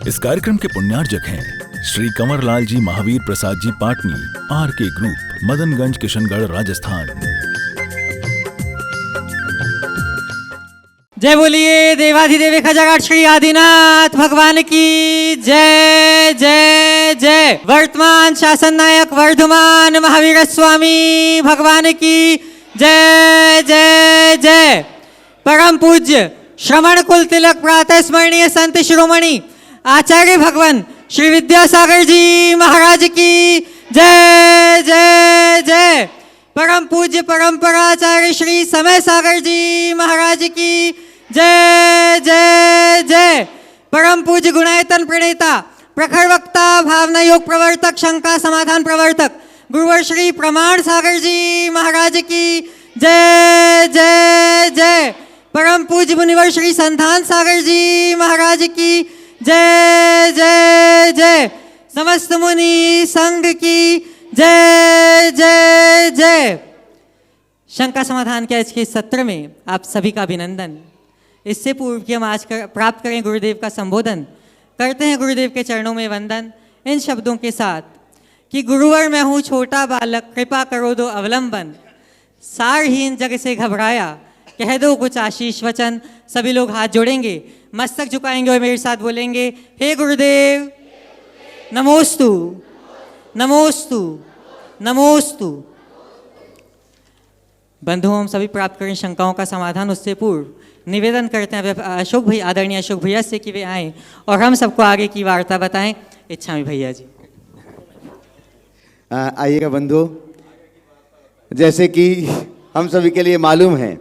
इस कार्यक्रम के पुण्यार्जक हैं श्री कंवरलाल जी महावीर प्रसाद जी पाटनी, RK ग्रुप, मदनगंज, किशनगढ़, राजस्थान। जय बोलिए देवाधिदेव खजागढ़ श्री आदिनाथ भगवान की जय जय जय। वर्तमान शासन नायक वर्धमान महावीर स्वामी भगवान की जय जय जय। परम पूज्य श्रवण कुल तिलक प्रातः स्मरणीय संत शिरोमणि आचार्य भगवान श्री विद्यासागर जी महाराज की जय जय जय। परम पूज्य परंपराचार्य श्री समय सागर जी महाराज की जय जय जय। परम पूज्य गुणायतन प्रणेता प्रखर वक्ता भावना योग प्रवर्तक शंका समाधान प्रवर्तक गुरुवर श्री प्रमाण सागर जी महाराज की जय जय जय। परम पूज्य मुनिवर श्री संतान सागर जी महाराज की जय जय जय। समस्त मुनि संघ की जय जय जय। शंका समाधान के आज के सत्र में आप सभी का अभिनंदन। इससे पूर्व कि हम आज प्राप्त करें गुरुदेव का संबोधन, करते हैं गुरुदेव के चरणों में वंदन इन शब्दों के साथ कि गुरुवर मैं हूँ छोटा बालक, कृपा करो दो अवलंबन। सारहीन जग से घबराया, कह दो कुछ आशीष वचन। सभी लोग हाथ जोड़ेंगे, मस्तक झुकाएंगे और मेरे साथ बोलेंगे, हे गुरुदेव नमोस्तु नमोस्तु नमोस्तु। बंधुओं, हम सभी प्राप्त करें शंकाओं का समाधान। उससे पूर्व निवेदन करते हैं अशोक भैया, आदरणीय अशोक भैया से कि वे आएँ और हम सबको आगे की वार्ता बताएं। इच्छा में भैया जी आइएगा बंधु। जैसे कि हम सभी के लिए मालूम है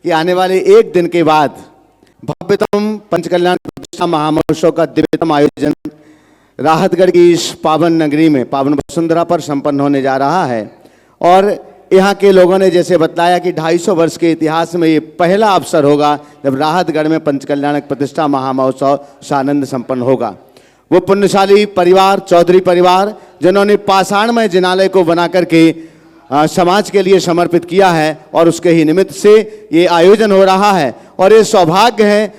कि आने वाले एक दिन के बाद भव्यतम पंचकल्याण प्रतिष्ठा महामहोत्सव का दिव्यतम आयोजन राहतगढ़ की इस पावन नगरी में, पावन वसुंधरा पर संपन्न होने जा रहा है। और यहाँ के लोगों ने जैसे बताया कि 250 वर्ष के इतिहास में ये पहला अवसर होगा जब राहतगढ़ में पंचकल्याण प्रतिष्ठा महामहोत्सव सानंद संपन्न होगा। वो पुण्यशाली परिवार, चौधरी परिवार, जिन्होंने पाषाणमय जिनालय को बना करके समाज के लिए समर्पित किया है और उसके ही निमित्त से ये आयोजन हो रहा है। और ये सौभाग्य है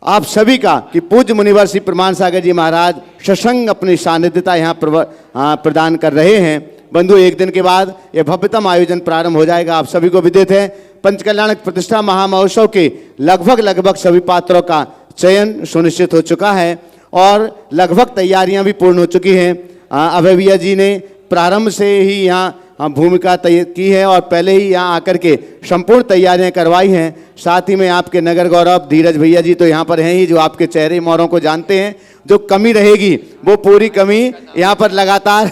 आप सभी का कि पूज्य मुनिवर श्री प्रमाण सागर जी महाराज सशंग अपनी सानिध्यता यहाँ प्रदान कर रहे हैं। बंधु, एक दिन के बाद ये भव्यतम आयोजन प्रारंभ हो जाएगा। आप सभी को विदित है पंचकल्याण प्रतिष्ठा महामहोत्सव के लगभग सभी पात्रों का चयन सुनिश्चित हो चुका है और लगभग तैयारियां भी पूर्ण हो चुकी हैं। अभय भैया जी ने प्रारंभ से ही यहाँ भूमिका तय की है और पहले ही यहाँ आकर के संपूर्ण तैयारियां करवाई हैं। साथ ही में आपके नगर गौरव धीरज भैया जी तो यहाँ पर हैं ही, जो आपके चेहरे मोहरों को जानते हैं। जो कमी रहेगी वो पूरी कमी यहाँ पर लगातार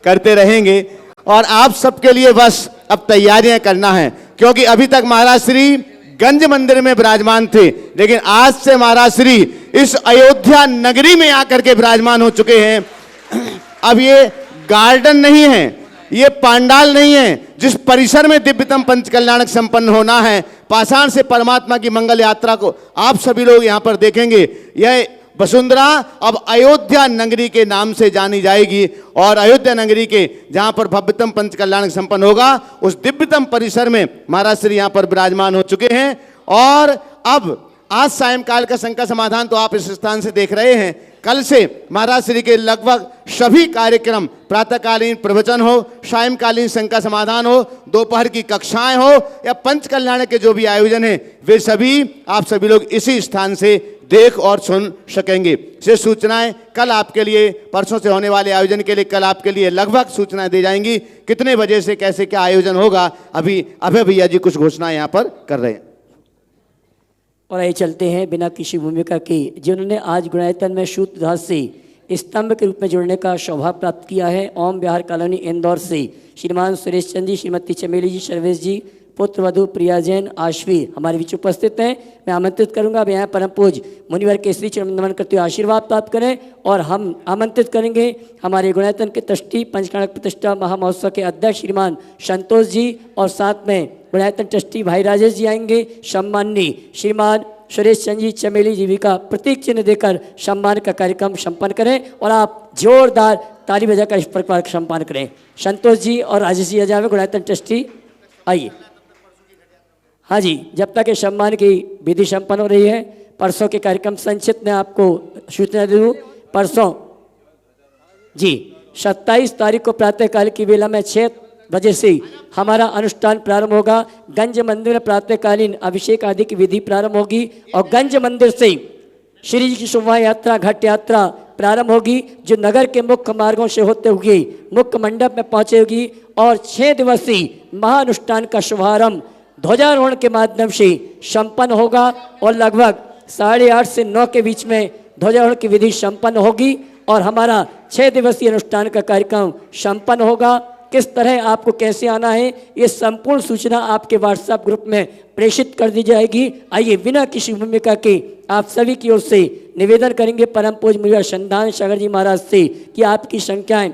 करते रहेंगे और आप सबके लिए बस अब तैयारियां करना है, क्योंकि अभी तक महाराज श्री गंज मंदिर में विराजमान थे, लेकिन आज से महाराज श्री इस अयोध्या नगरी में आकर के विराजमान हो चुके हैं। अब ये गार्डन नहीं है, ये पांडाल नहीं है, जिस परिसर में दिव्यतम पंचकल्याणक संपन्न होना है, पाषाण से परमात्मा की मंगल यात्रा को आप सभी लोग यहाँ पर देखेंगे। यह वसुंधरा अब अयोध्या नगरी के नाम से जानी जाएगी और अयोध्या नगरी के जहाँ पर भव्यतम पंचकल्याणक संपन्न होगा उस दिव्यतम परिसर में महाराज श्री यहाँ पर विराजमान हो चुके हैं। और अब आज सायंकाल का शंका समाधान तो आप इस स्थान से देख रहे हैं। कल से महाराज श्री के लगभग सभी कार्यक्रम, प्रातःकालीन प्रवचन हो, सायंकालीन शंका समाधान हो, दोपहर की कक्षाएं हो या पंचकल्याण के जो भी आयोजन है, वे सभी आप सभी लोग इसी स्थान से देख और सुन सकेंगे। ये सूचनाएं कल आपके लिए, परसों से होने वाले आयोजन के लिए कल आपके लिए लगभग सूचनाएं दी जाएंगी। कितने बजे से कैसे क्या आयोजन होगा, अभी अभय भैया जी कुछ घोषणाएं यहाँ पर कर रहे हैं। और आइए चलते हैं बिना किसी भूमिका के, जिन्होंने आज गुणायतन में सूत्रधार से स्तंभ के रूप में जुड़ने का सौभाग्य प्राप्त किया है। ओम विहार कॉलोनी इंदौर से श्रीमान सुरेश चंद जी, श्रीमती चमेली जी, सर्वेश जी, पुत्र वधु प्रिया जैन, आश्वी हमारे बीच उपस्थित हैं। मैं आमंत्रित करूंगा अब यहाँ परम पूज मुनिवर के श्री चरण नमन करते हुए आशीर्वाद प्राप्त करें। और हम आमंत्रित करेंगे हमारे गुणायतन के ट्रस्टी पंचकल्याण प्रतिष्ठा महामहोत्सव के अध्यक्ष श्रीमान संतोष जी और साथ में गुणायतन ट्रस्टी भाई राजेश जी आएंगे। सम्माननीय श्रीमान सुरेश चंद जी चमेली जी का प्रतीक चिन्ह देकर सम्मान का कार्यक्रम संपन्न करें और आप जोरदार ताली बजाकर इस प्रकार सम्मान करें। संतोष जी और राजेश जी आ जावे गुणायतन ट्रस्टी, आइए। हाँ जी, जब तक ये सम्मान की विधि संपन्न हो रही है, परसों के कार्यक्रम संक्षिप्त में आपको सूचना दे दूँ। परसों जी 27 तारीख को प्रातःकाल की वेला में 6 बजे से हमारा अनुष्ठान प्रारंभ होगा। गंज मंदिर में प्रातःकालीन अभिषेक आदि की विधि प्रारंभ होगी और गंज मंदिर से श्री जी की शोभा यात्रा घाट यात्रा प्रारंभ होगी, जो नगर के मुख्य मार्गों से होते हुए मुख्य मंडप में पहुंचेगी और 6 दिवसीय महाअनुष्ठान का शुभारंभ ध्वजारोहण के माध्यम से संपन्न होगा और लगभग 8:30 से 9 के बीच में ध्वजारोहण की विधि संपन्न होगी और हमारा 6 दिवसीय अनुष्ठान का कार्यक्रम संपन्न होगा। किस तरह आपको कैसे आना है ये संपूर्ण सूचना आपके व्हाट्सएप ग्रुप में प्रेषित कर दी जाएगी। आइए बिना किसी भूमिका के आप सभी की ओर से निवेदन करेंगे परम पूज्य मुनिवर संदान सागर जी महाराज से कि आपकी संख्याएं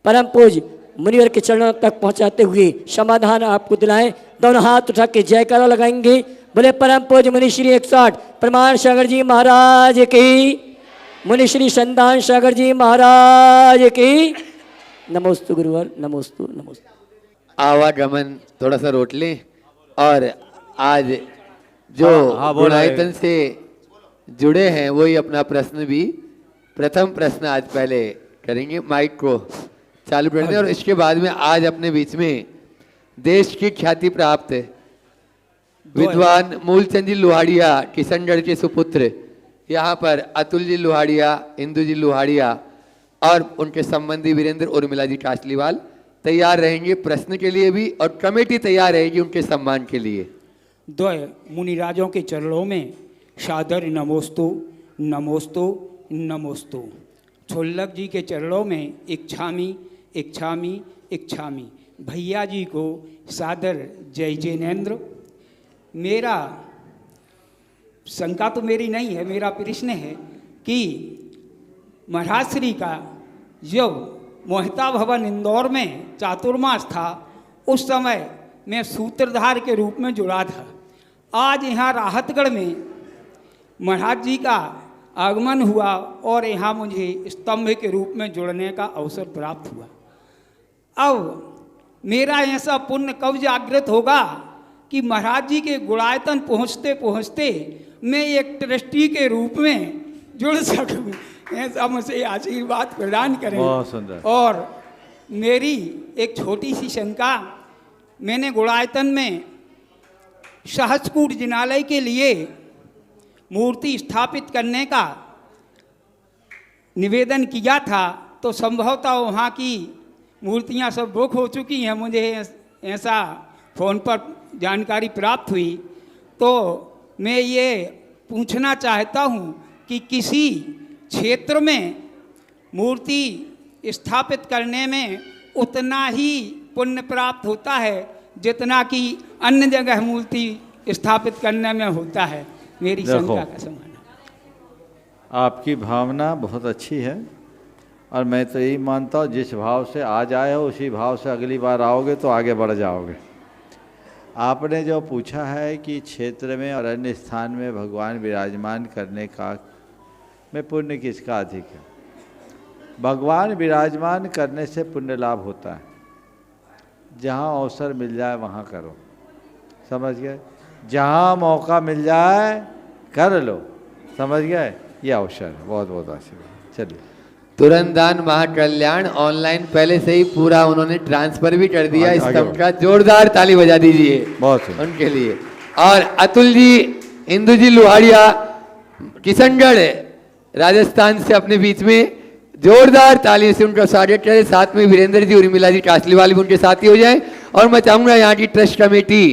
परम पूज्य मुनिवर के चरणों तक पहुंचाते हुए समाधान आपको दिलाएं। दोनों हाथ उठा के जयकारा लगाएंगे। बोले परम पूज्य मुनि श्री 108 प्रमाण सागर जी महाराज की, मुनि श्री संदान सागर जी महाराज की। नमोस्तु गुरुवर, नमोस्तु नमोस्तु। आवागमन थोड़ा सा रोट लें और आज जो गुणायतन से जुड़े हैं वही अपना प्रश्न भी प्रथम प्रश्न आज पहले करेंगे। माइक को चालू कर दें और इसके बाद में आज अपने बीच में देश की ख्याति प्राप्त विद्वान मूलचंद जी लोहाड़िया किशनगढ़ के सुपुत्र यहाँ पर अतुल जी लोहाड़िया, इंदु जी लोहाड़िया और उनके संबंधी वीरेंद्र उर्मिला जी कासलीवाल तैयार रहेंगे प्रश्न के लिए भी और कमेटी तैयार रहेगी उनके सम्मान के लिए। द्वय मुनिराजों के चरणों में सादर नमोस्तु नमोस्तु नमोस्तु। छोल्लक जी के चरणों में इच्छामी इच्छामी इच्छामी। भैया जी को सादर जय जैनेन्द्र। मेरा शंका तो मेरी नहीं है, मेरा प्रश्न है कि महाराज श्री का जब मोहिता भवन इंदौर में चातुर्मास था उस समय मैं सूत्रधार के रूप में जुड़ा था। आज यहाँ राहतगढ़ में महाराज जी का आगमन हुआ और यहाँ मुझे स्तंभ के रूप में जुड़ने का अवसर प्राप्त हुआ। अब मेरा ऐसा पुण्य कब जागृत होगा कि महाराज जी के गुणायतन पहुँचते पहुँचते मैं एक ट्रस्टी के रूप में जुड़ सकूँ, ऐसा मुझे आशीर्वाद प्रदान करें। बहुत सुंदर। और मेरी एक छोटी सी शंका, मैंने गुणायतन में सहस्कूट जिनालय के लिए मूर्ति स्थापित करने का निवेदन किया था, तो संभवतः वहाँ की मूर्तियाँ सब बुक हो चुकी हैं, मुझे ऐसा फ़ोन पर जानकारी प्राप्त हुई। तो मैं ये पूछना चाहता हूँ कि किसी क्षेत्र में मूर्ति स्थापित करने में उतना ही पुण्य प्राप्त होता है जितना कि अन्य जगह मूर्ति स्थापित करने में होता है। मेरी शंका का समाधान। आपकी भावना बहुत अच्छी है और मैं तो यही मानता हूँ जिस भाव से आज आए हो उसी भाव से अगली बार आओगे तो आगे बढ़ जाओगे। आपने जो पूछा है कि क्षेत्र में और अन्य स्थान में भगवान विराजमान करने का में पुण्य किसका अधिक है। भगवान विराजमान करने से पुण्य लाभ होता है। जहाँ अवसर मिल जाए वहाँ करो, समझ गए। जहाँ मौका मिल जाए कर लो, समझ गए। ये अवसर है। बहुत बहुत आशीर्वाद। चलिए। तुरंत दान महाकल्याण ऑनलाइन पहले से ही पूरा उन्होंने ट्रांसफर भी कर दिया। इस स्तंभ का जोरदार ताली बजा दीजिए बहुत उनके लिए। और अतुल जी, इंदु जी लोहाड़िया किशनगढ़ राजस्थान से अपने बीच में जोरदार ताली से उनका स्वागत करें। साथ में वीरेंद्र जी उर्मिला जी कासलीवाल भी उनके साथी हो जाएं। और मैं चाहूंगा यहाँ की ट्रस्ट कमेटी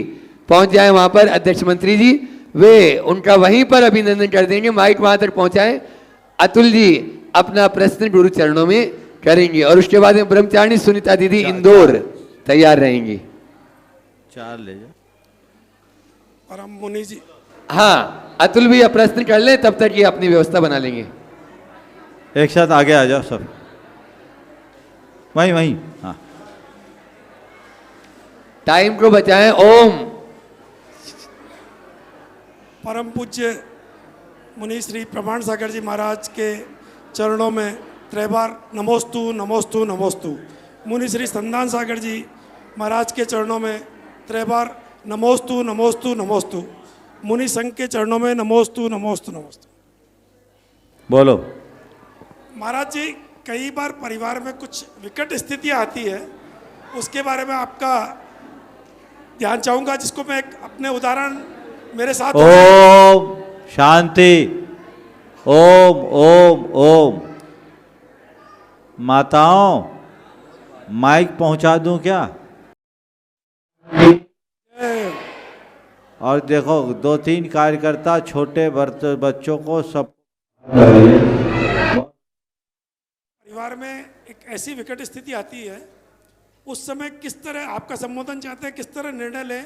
पहुंच जाए वहां पर। अध्यक्ष मंत्री जी वे उनका वहीं पर अभिनंदन कर देंगे, माइक वहां तक पहुंचाएं। अतुल जी अपना प्रश्न गुरु चरणों में करेंगे और उसके बाद में ब्रह्मचारिणी सुनीता दीदी इंदौर तैयार रहेंगी। 4 ले जाओ। परम मुनि जी। हाँ, अतुल भी प्रश्न कर लें, तब तक ये अपनी व्यवस्था बना लेंगे। एक साथ आगे आ जाओ सब। वहीं वहीं। हाँ, टाइम को बचाएं। ओम। परम पूज्य मुनि श्री प्रमाण सागर जी महाराज के चरणों में त्रैबार नमोस्तु नमोस्तु नमोस्तु। मुनि श्री संदान सागर जी महाराज के चरणों में त्रैबार नमोस्तु नमोस्तु नमोस्तु। मुनि संघ के चरणों में नमोस्तु नमोस्तु नमोस्तु। बोलो। महाराज जी, कई बार परिवार में कुछ विकट स्थितियां आती है, उसके बारे में आपका ध्यान चाहूंगा, जिसको मैं एक अपने उदाहरण मेरे साथ ओम शांति। ओम ओम ओम। माताओं, माइक पहुंचा दूं क्या? और देखो, 2-3 कार्यकर्ता छोटे बच्चों को सब परिवार में एक ऐसी विकट स्थिति आती है, उस समय किस तरह आपका संबोधन चाहते हैं, किस तरह निर्णय लें।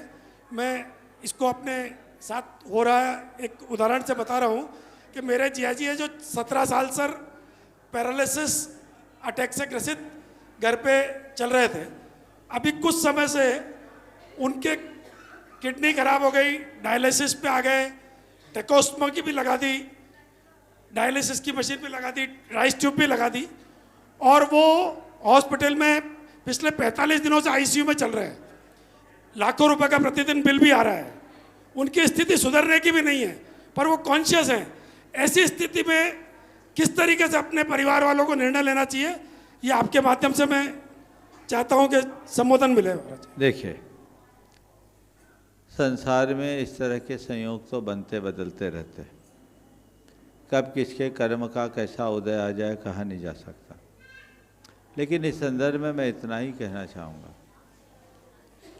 मैं इसको अपने साथ हो रहा है एक उदाहरण से बता रहा हूँ कि मेरे जिया जी है जो 17 साल सर पैरालिसिस अटैक से ग्रसित घर पे चल रहे थे। अभी कुछ समय से उनके किडनी खराब हो गई, डायलिसिस पे आ गए, टेकोस्टमा की भी लगा दी, डायलिसिस की मशीन भी लगा दी, राइस ट्यूब भी लगा दी, और वो हॉस्पिटल में पिछले 45 दिनों से आईसीयू में चल रहे हैं। लाखों रुपए का प्रतिदिन बिल भी आ रहा है। उनकी स्थिति सुधरने की भी नहीं है, पर वो कॉन्शियस हैं। ऐसी स्थिति में किस तरीके से अपने परिवार वालों को निर्णय लेना चाहिए, ये आपके माध्यम से मैं चाहता हूं कि संबोधन मिले। देखिए, संसार में इस तरह के संयोग तो बनते बदलते रहते हैं। कब किसके कर्म का कैसा उदय आ जाए कहा नहीं जा सकता। लेकिन इस संदर्भ में मैं इतना ही कहना चाहूँगा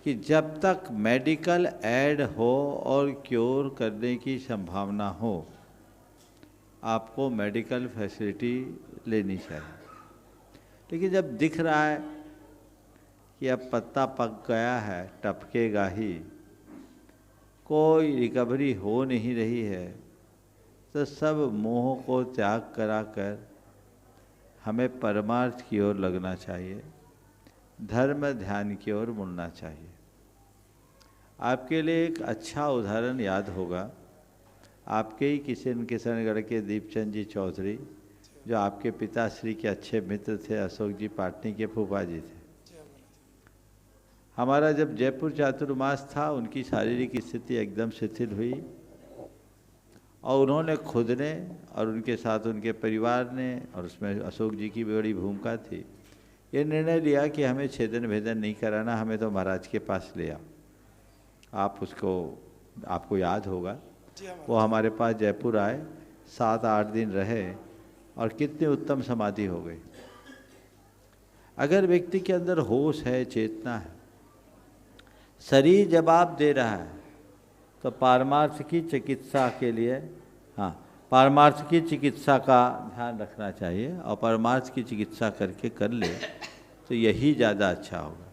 कि जब तक मेडिकल एड हो और क्योर करने की संभावना हो, आपको मेडिकल फैसिलिटी लेनी चाहिए। लेकिन जब दिख रहा है कि अब पत्ता पक गया है, टपकेगा ही, कोई रिकवरी हो नहीं रही है, तो सब मोह को त्याग कराकर हमें परमार्थ की ओर लगना चाहिए, धर्म ध्यान की ओर मुड़ना चाहिए। आपके लिए एक अच्छा उदाहरण याद होगा, आपके ही किशनगढ़ के दीपचंद जी चौधरी, जो आपके पिताश्री के अच्छे मित्र थे, अशोक जी पाटनी के फूफा जी थे। हमारा जब जयपुर चातुर्मास था, उनकी शारीरिक स्थिति एकदम शिथिल हुई और उन्होंने खुद ने और उनके साथ उनके परिवार ने, और उसमें अशोक जी की बड़ी भूमिका थी, ये निर्णय लिया कि हमें छेदन भेदन नहीं कराना, हमें तो महाराज के पास ले आओ। आपको याद होगा, वो हमारे पास जयपुर आए, 7-8 दिन रहे और कितनी उत्तम समाधि हो गई। अगर व्यक्ति के अंदर होश है, चेतना है, शरीर जवाब दे रहा है, तो पारमार्थ की चिकित्सा के लिए, पारमार्थ की चिकित्सा का ध्यान रखना चाहिए और परमार्थ की चिकित्सा करके कर ले तो यही ज़्यादा अच्छा होगा।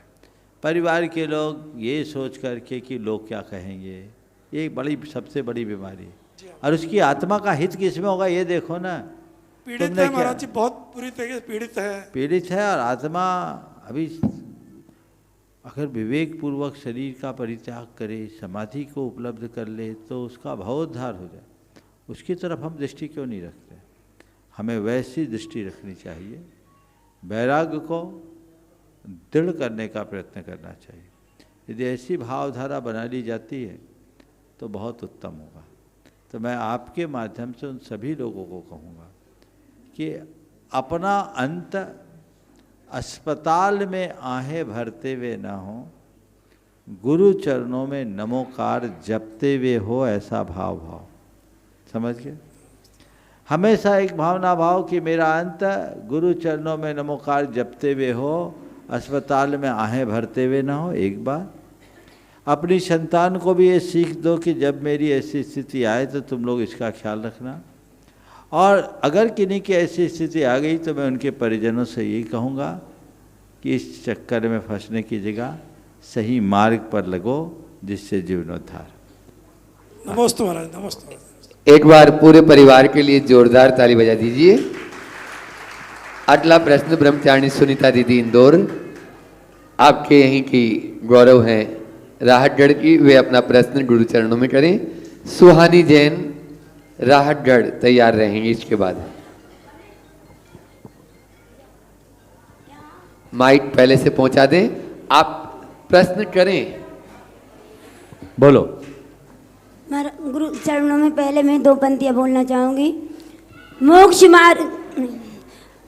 परिवार के लोग ये सोच करके कि लोग क्या कहेंगे, ये बड़ी सबसे बड़ी बीमारी है। और उसकी आत्मा का हित किसमें होगा, ये देखो ना। पीड़ित है महाराज जी, बहुत बुरी तरीके से पीड़ित है। और आत्मा अभी अगर विवेक पूर्वक शरीर का परित्याग करे, समाधि को उपलब्ध कर ले, तो उसका भावोद्धार हो जाए। उसकी तरफ हम दृष्टि क्यों नहीं रखते? हमें वैसी दृष्टि रखनी चाहिए, वैराग्य को दृढ़ करने का प्रयत्न करना चाहिए। यदि ऐसी भावधारा बना ली जाती है तो बहुत उत्तम होगा। तो मैं आपके माध्यम से उन सभी लोगों को कहूँगा कि अपना अंत अस्पताल में आहें भरते हुए ना हो, गुरु चरणों में नमोकार जपते हुए हो, ऐसा भाव समझ गए। हमेशा एक भावना भाव कि मेरा अंत गुरु चरणों में नमोकार जपते हुए हो, अस्पताल में आहें भरते हुए ना हो। एक बार अपनी संतान को भी ये सीख दो कि जब मेरी ऐसी स्थिति आए तो तुम लोग इसका ख्याल रखना। और अगर किन्हीं की ऐसी स्थिति आ गई तो मैं उनके परिजनों से यही कहूँगा कि इस चक्कर में फंसने की जगह सही मार्ग पर लगो, जिससे जीवनोद्धार। नमस्ते महाराज, नमस्ते। एक बार पूरे परिवार के लिए जोरदार ताली बजा दीजिए। अगला प्रश्न ब्रह्मचारिणी सुनीता दीदी इंदौर, आपके यहीं की गौरव हैं राहतगढ़ की, वे अपना प्रश्न गुरु चरणों में करें। सुहानी जैन राहतगढ़ तैयार रहेंगे। इसके बाद माइक पहले से पहुंचा दें, आप प्रश्न करें। बोलो। गुरु चरणों में पहले मैं 2 पंक्तियां बोलना चाहूंगी।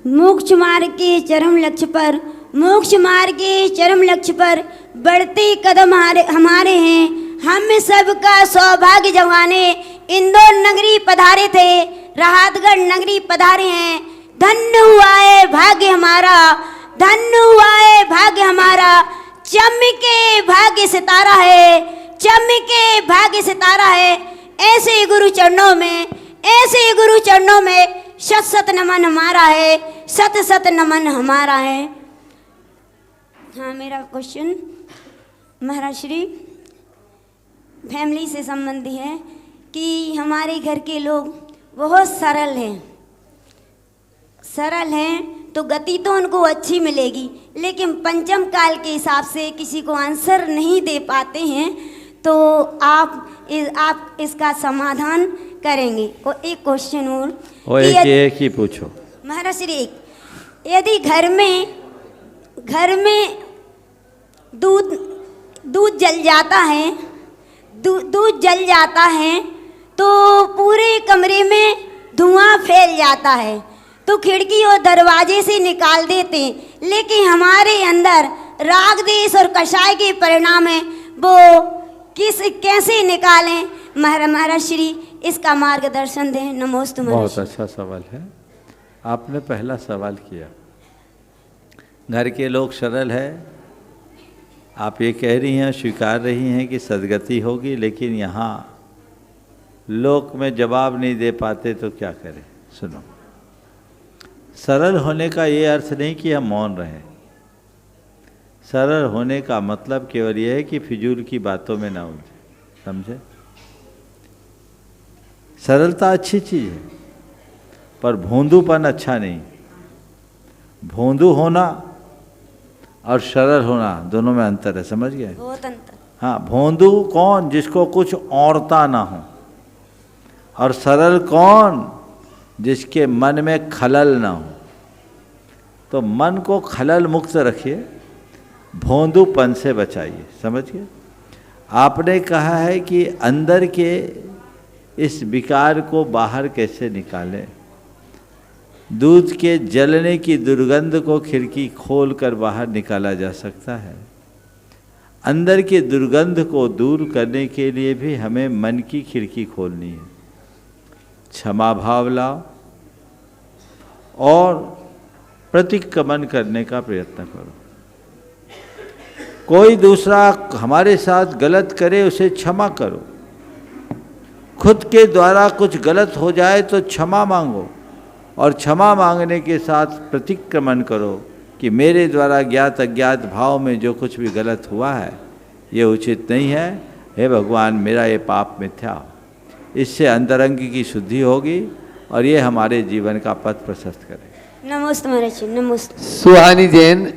मोक्ष मार्ग के चरम लक्ष्य पर, मोक्ष मार्ग के चरम लक्ष्य पर बढ़ते कदम हमारे हैं। हम सबका सौभाग्य जवाने इंदौर नगरी पधारे थे, राहतगढ़ नगरी पधारे हैं। धन्य हुआ है भाग्य हमारा, धन्य हुआ है भाग्य हमारा। चमके भाग्य सितारा है, चमके भाग्य सितारा है। ऐसे गुरु चरणों में, ऐसे गुरु चरणों में शत शत नमन हमारा है, शत शत नमन हमारा है। हाँ, मेरा क्वेश्चन महाराज श्री फैमिली से संबंधी है कि हमारे घर के लोग बहुत सरल हैं, सरल हैं तो गति तो उनको अच्छी मिलेगी, लेकिन पंचम काल के हिसाब से किसी को आंसर नहीं दे पाते हैं, तो आप इसका समाधान करेंगे। और एक क्वेश्चन और एक ही पूछो महाराज श्री, यदि घर में दूध जल जाता है, दूध जल जाता है तो पूरे कमरे में धुआं फैल जाता है, तो खिड़की और दरवाजे से निकाल देते हैं, लेकिन हमारे अंदर राग देश और कषाय के परिणाम है, वो कैसे निकालें? महाराज श्री इसका मार्गदर्शन दें। नमोस्तु। बहुत अच्छा सवाल है। आपने पहला सवाल किया, घर के लोग सरल है, आप ये कह रही हैं, स्वीकार रही हैं कि सदगति होगी, लेकिन यहाँ लोक में जवाब नहीं दे पाते तो क्या करें? सुनो, सरल होने का ये अर्थ नहीं कि हम मौन रहें। सरल होने का मतलब केवल यह है कि फिजूल की बातों में ना उलझे, समझे? सरलता अच्छी चीज़ है, पर भोंदूपन अच्छा नहीं। भोंदू होना और सरल होना दोनों में अंतर है, समझ गए? बहुत अंतर। हाँ, भोंदू कौन? जिसको कुछ औरता ना हो, और सरल कौन? जिसके मन में खलल ना हो। तो मन को खलल मुक्त रखिए, भोंदूपन से बचाइए, समझ गए? आपने कहा है कि अंदर के इस विकार को बाहर कैसे निकालें। दूध के जलने की दुर्गंध को खिड़की खोलकर बाहर निकाला जा सकता है। अंदर की दुर्गंध को दूर करने के लिए भी हमें मन की खिड़की खोलनी है। क्षमा भाव लाओ और प्रतिक्रमण करने का प्रयत्न करो। कोई दूसरा हमारे साथ गलत करे, उसे क्षमा करो। खुद के द्वारा कुछ गलत हो जाए तो क्षमा मांगो, और क्षमा मांगने के साथ प्रतिक्रमण करो कि मेरे द्वारा ज्ञात अज्ञात भाव में जो कुछ भी गलत हुआ है ये उचित नहीं है। हे भगवान, मेरा ये पाप मिथ्या हो। इससे अंतरंग की शुद्धि होगी और ये हमारे जीवन का पथ प्रशस्त करेगा। नमस्ते महाराज, नमस्ते। सुहानी जैन,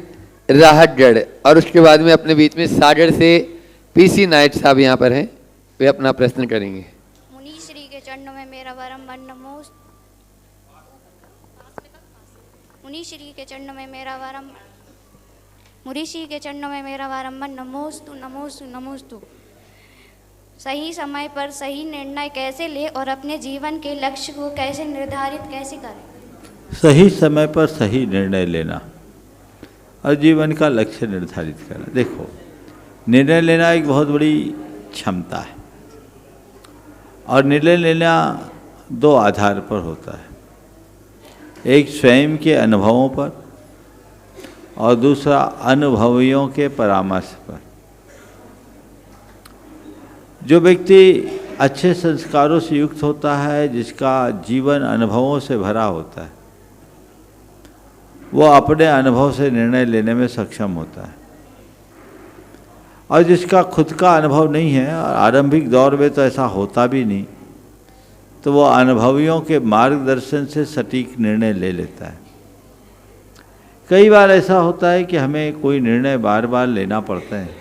राहतगढ़, और उसके बाद में अपने बीच में सागर से पीसी नाइट साहब यहाँ पर हैं, वे अपना प्रश्न करेंगे। मुनि श्री के चरणों में मेरा वरम नमोस्तु। मुनि श्री के चरणों में मेरा वरम, मुनि श्री के चरणों में मेरा वरम नमोस्तु नमोस्तु नमोस्तु। सही समय पर सही निर्णय कैसे ले और अपने जीवन के लक्ष्य को कैसे निर्धारित कैसे करें? सही समय पर सही निर्णय लेना और जीवन का लक्ष्य निर्धारित करना। देखो, निर्णय लेना एक बहुत बड़ी क्षमता है, और निर्णय लेना दो आधार पर होता है। एक स्वयं के अनुभवों पर और दूसरा अनुभवियों के परामर्श पर। जो व्यक्ति अच्छे संस्कारों से युक्त होता है, जिसका जीवन अनुभवों से भरा होता है, वो अपने अनुभव से निर्णय लेने में सक्षम होता है। और जिसका खुद का अनुभव नहीं है, और आरंभिक दौर में तो ऐसा होता भी नहीं, तो वो अनुभवियों के मार्गदर्शन से सटीक निर्णय ले लेता है। कई बार ऐसा होता है कि हमें कोई निर्णय बार बार लेना पड़ता है,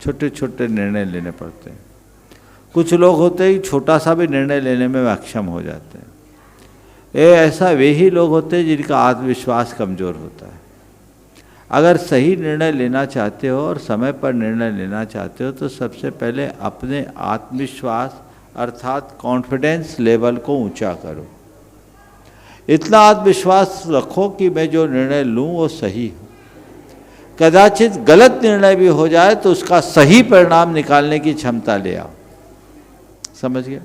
छोटे छोटे निर्णय लेने पड़ते हैं। कुछ लोग होते हैं छोटा सा भी निर्णय लेने में अक्षम हो जाते हैं। ऐसा वे ही लोग होते हैं जिनका आत्मविश्वास कमज़ोर होता है। अगर सही निर्णय लेना चाहते हो और समय पर निर्णय लेना चाहते हो, तो सबसे पहले अपने आत्मविश्वास अर्थात कॉन्फिडेंस लेवल को ऊंचा करो। इतना आत्मविश्वास रखो कि मैं जो निर्णय लूँ वो सही हो। कदाचित गलत निर्णय भी हो जाए तो उसका सही परिणाम निकालने की क्षमता ले आओ। समझ गया?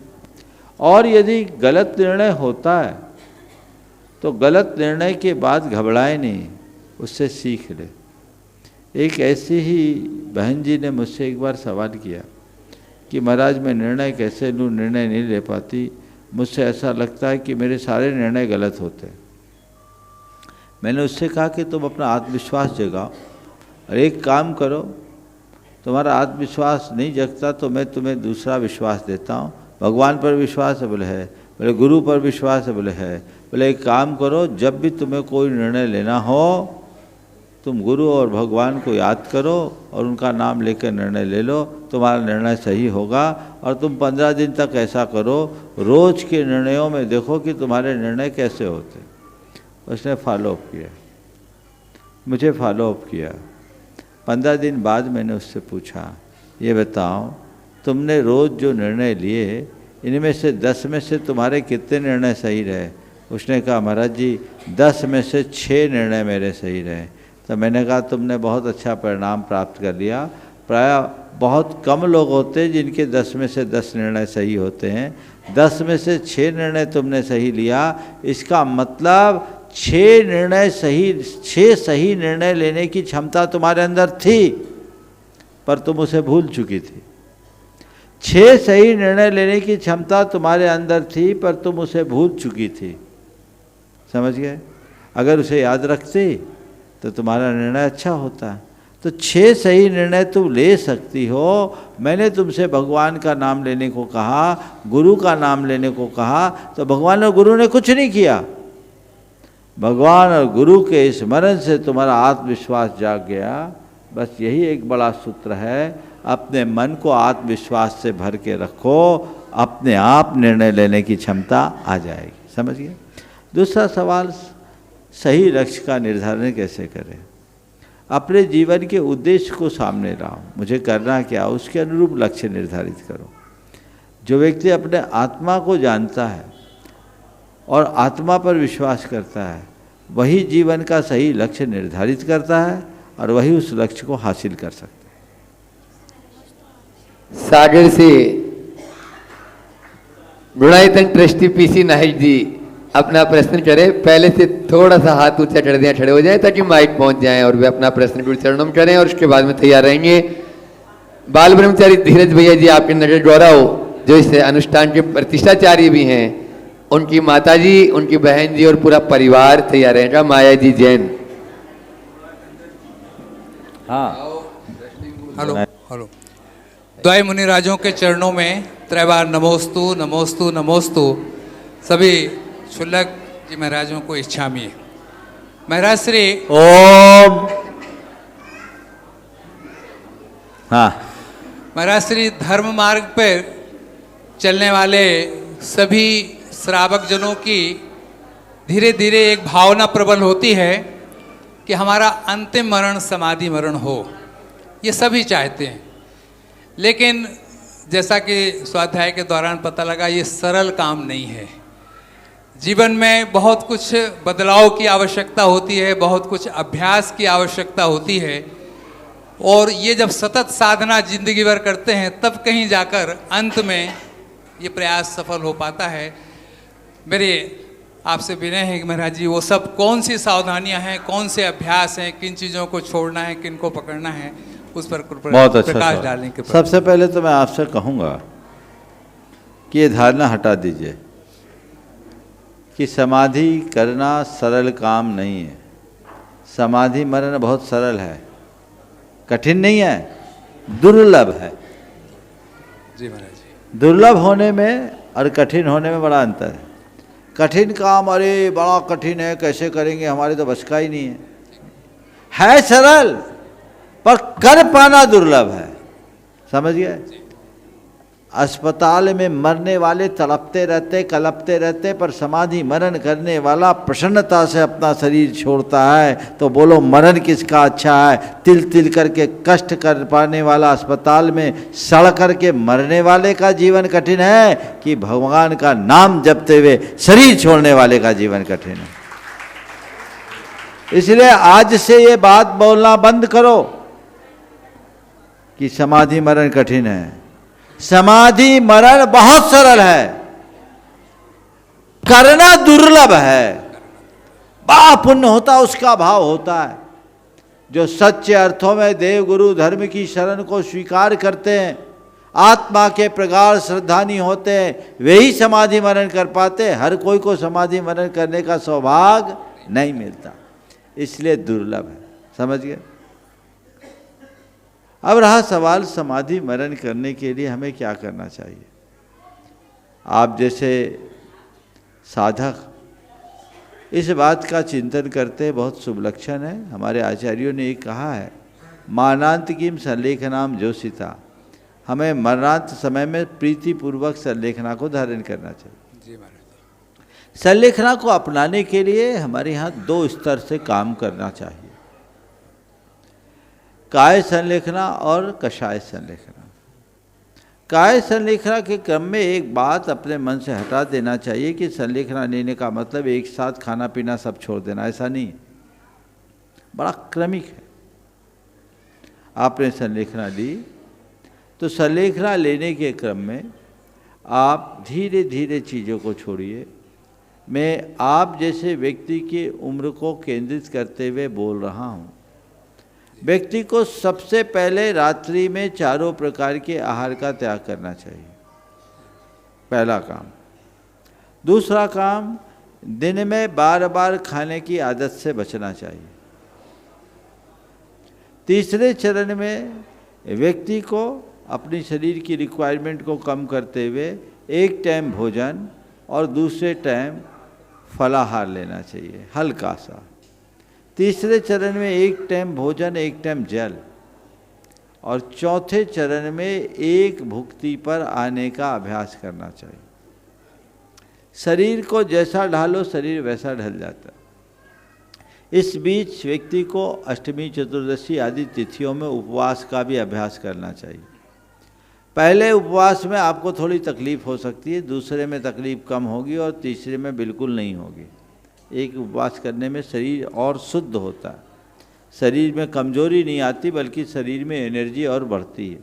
और यदि गलत निर्णय होता है तो गलत निर्णय के बाद घबराए नहीं, उससे सीख ले। एक ऐसी ही बहन जी ने मुझसे एक बार सवाल किया कि महाराज मैं निर्णय कैसे लूँ, निर्णय नहीं ले पाती, मुझसे ऐसा लगता है कि मेरे सारे निर्णय गलत होते हैं। मैंने उससे कहा कि तुम अपना आत्मविश्वास जगाओ और एक काम करो, तुम्हारा आत्मविश्वास नहीं जगता तो मैं तुम्हें दूसरा विश्वास देता हूँ। भगवान पर विश्वास है? बोले है। बोले गुरु पर विश्वास है? बोले है। बोले एक काम करो, जब भी तुम्हें कोई निर्णय लेना हो तुम गुरु और भगवान को याद करो और उनका नाम लेकर निर्णय ले लो, तुम्हारा निर्णय सही होगा। और तुम 15 दिन तक ऐसा करो, रोज़ के निर्णयों में देखो कि तुम्हारे निर्णय कैसे होते। उसने फॉलोअप किया, मुझे फॉलोअप किया। 15 दिन बाद मैंने उससे पूछा, ये बताओ तुमने रोज़ जो निर्णय लिए इनमें से 10 में से तुम्हारे कितने निर्णय सही रहे? उसने कहा महाराज जी 10 में से 6 निर्णय मेरे सही रहे। तो मैंने कहा तुमने बहुत अच्छा परिणाम प्राप्त कर लिया। प्रायः बहुत कम लोग होते हैं जिनके 10 में से 10 निर्णय सही होते हैं। 10 में से 6 निर्णय तुमने सही लिया, इसका मतलब 6 सही निर्णय लेने की क्षमता तुम्हारे अंदर थी, पर तुम उसे भूल चुकी थी। 6 सही निर्णय लेने की क्षमता तुम्हारे अंदर थी, पर तुम उसे भूल चुकी थी। समझ गए? अगर उसे याद रखती तो तुम्हारा निर्णय अच्छा होता। तो 6 सही निर्णय तुम ले सकती हो। मैंने तुमसे भगवान का नाम लेने को कहा, गुरु का नाम लेने को कहा, तो भगवान और गुरु ने कुछ नहीं किया। भगवान और गुरु के स्मरण से तुम्हारा आत्मविश्वास जाग गया। बस यही एक बड़ा सूत्र है। अपने मन को आत्मविश्वास से भर के रखो, अपने आप निर्णय लेने की क्षमता आ जाएगी। समझ गए? दूसरा सवाल, सही लक्ष्य का निर्धारण कैसे करें? अपने जीवन के उद्देश्य को सामने लाओ, मुझे करना क्या, उसके अनुरूप लक्ष्य निर्धारित करो। जो व्यक्ति अपने आत्मा को जानता है और आत्मा पर विश्वास करता है, वही जीवन का सही लक्ष्य निर्धारित करता है और वही उस लक्ष्य को हासिल कर सकता है। सागर से गुणायतन ट्रस्टी पीसी नाहिक जी अपना प्रश्न करें। पहले से थोड़ा सा हाथ ऊंचा कर दिया, खड़े हो जाएं ताकि माइक पहुंच जाए और वे अपना प्रश्न गुरु चरणों में करें और उसके बाद में तैयार रहेंगे। बाल ब्रह्मचारी धीरज भैया जी आपके नगर गौरव जो इस अनुष्ठान के प्रतिष्ठाचार्य भी हैं, उनकी माता जी, उनकी बहन जी और पूरा परिवार तैयार रहेगा। माया जी जैन। हाँ, हेलो हेलो। द्वय मुनिराजों के चरणों में त्रैबार नमोस्तु नमोस्तु नमोस्तु। सभी शुल्लक जी महाराजों को इच्छामी। महाराज श्री ओम। हाँ, महाराज श्री धर्म मार्ग पर चलने वाले सभी श्रावक जनों की धीरे धीरे एक भावना प्रबल होती है कि हमारा अंतिम मरण समाधि मरण हो, ये सभी चाहते हैं। लेकिन जैसा कि स्वाध्याय के दौरान पता लगा, ये सरल काम नहीं है। जीवन में बहुत कुछ बदलाव की आवश्यकता होती है, बहुत कुछ अभ्यास की आवश्यकता होती है, और ये जब सतत साधना जिंदगी भर करते हैं तब कहीं जाकर अंत में ये प्रयास सफल हो पाता है। मेरे आपसे विनय है कि महाराज जी वो सब कौन सी सावधानियां हैं, कौन से अभ्यास हैं, किन चीज़ों को छोड़ना है, किन को पकड़ना है, उस पर बहुत अच्छा प्रकाश डालने के। सबसे पहले तो मैं आपसे कहूँगा कि ये धारणा हटा दीजिए कि समाधि करना सरल काम नहीं है। समाधि मरण बहुत सरल है, कठिन नहीं है, दुर्लभ है। जी महाराज जी। दुर्लभ होने में और कठिन होने में बड़ा अंतर है। कठिन काम, अरे बड़ा कठिन है, कैसे करेंगे, हमारे तो बस का ही नहीं है सरल, पर कर पाना दुर्लभ है। समझ गए? अस्पताल में मरने वाले तड़पते रहते, कलपते रहते, पर समाधि मरण करने वाला प्रसन्नता से अपना शरीर छोड़ता है। तो बोलो मरण किसका अच्छा है? तिल तिल करके कष्ट कर पाने वाला अस्पताल में सड़ करके मरने वाले का जीवन कठिन है कि भगवान का नाम जपते हुए शरीर छोड़ने वाले का जीवन कठिन है? इसलिए आज से ये बात बोलना बंद करो कि समाधि मरण कठिन है। समाधि मरण बहुत सरल है, करना दुर्लभ है। बड़ा पुण्य होता उसका भाव होता है। जो सच्चे अर्थों में देव गुरु धर्म की शरण को स्वीकार करते हैं, आत्मा के प्रगाढ़ श्रद्धानी होते हैं, वही समाधि मरण कर पाते। हर कोई को समाधि मरण करने का सौभाग्य नहीं मिलता, इसलिए दुर्लभ है। समझ गए? अब रहा सवाल समाधि मरण करने के लिए हमें क्या करना चाहिए। आप जैसे साधक इस बात का चिंतन करते बहुत शुभ लक्षण है। हमारे आचार्यों ने एक कहा है, मानांत किम संलेखनाम जोशिता। हमें मरणांत समय में प्रीतिपूर्वक संलेखना को धारण करना चाहिए। संलेखना को अपनाने के लिए हमारे यहाँ 2 स्तर से काम करना चाहिए, काय संलेखना और कषाय संलेखना। काय संलेखना के क्रम में एक बात अपने मन से हटा देना चाहिए कि संलेखना लेने का मतलब एक साथ खाना पीना सब छोड़ देना, ऐसा नहीं। बड़ा क्रमिक है। आपने संलेखना ली तो संलेखना लेने के क्रम में आप धीरे धीरे चीज़ों को छोड़िए। मैं आप जैसे व्यक्ति की उम्र को केंद्रित करते हुए बोल रहा हूँ। व्यक्ति को सबसे पहले रात्रि में 4 प्रकार के आहार का त्याग करना चाहिए, पहला काम। दूसरा काम, दिन में बार बार खाने की आदत से बचना चाहिए। तीसरे चरण में व्यक्ति को अपनी शरीर की रिक्वायरमेंट को कम करते हुए एक टाइम भोजन और दूसरे टाइम फलाहार लेना चाहिए, हल्का सा। तीसरे चरण में एक टाइम भोजन, एक टाइम जल, और चौथे चरण में एक भुक्ति पर आने का अभ्यास करना चाहिए। शरीर को जैसा ढालो शरीर वैसा ढल जाता है। इस बीच व्यक्ति को अष्टमी चतुर्दशी आदि तिथियों में उपवास का भी अभ्यास करना चाहिए। पहले उपवास में आपको थोड़ी तकलीफ हो सकती है, दूसरे में तकलीफ कम होगी और तीसरे में बिल्कुल नहीं होगी। एक उपवास करने में शरीर और शुद्ध होता है, शरीर में कमजोरी नहीं आती बल्कि शरीर में एनर्जी और बढ़ती है।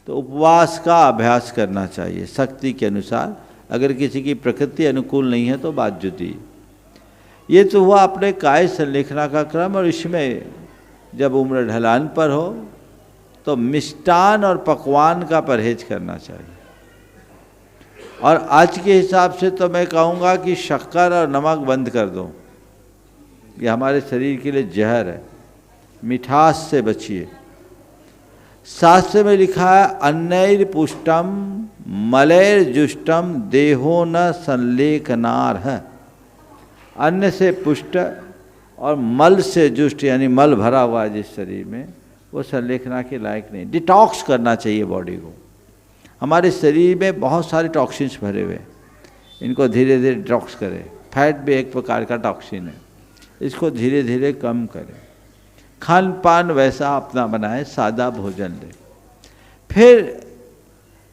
तो उपवास का अभ्यास करना चाहिए शक्ति के अनुसार। अगर किसी की प्रकृति अनुकूल नहीं है तो बात जुदी। ये तो हुआ अपने काय संलेखना का क्रम। और इसमें जब उम्र ढलान पर हो तो मिष्टान और पकवान का परहेज करना चाहिए। और आज के हिसाब से तो मैं कहूँगा कि शक्कर और नमक बंद कर दो, ये हमारे शरीर के लिए जहर है। मिठास से बचिए। शास्त्र में लिखा है, अन्नैर पुष्टम मलैर जुष्टम देहो न संलेखनार है। अन्न से पुष्ट और मल से जुष्ट यानी मल भरा हुआ है जिस शरीर में, वो संलेखना के लायक नहीं। डिटॉक्स करना चाहिए बॉडी को। हमारे शरीर में बहुत सारे टॉक्सिन्स भरे हुए, इनको धीरे धीरे डिटॉक्स करें। फैट भी एक प्रकार का टॉक्सिन है, इसको धीरे धीरे कम करें। खान पान वैसा अपना बनाएं, सादा भोजन लें। फिर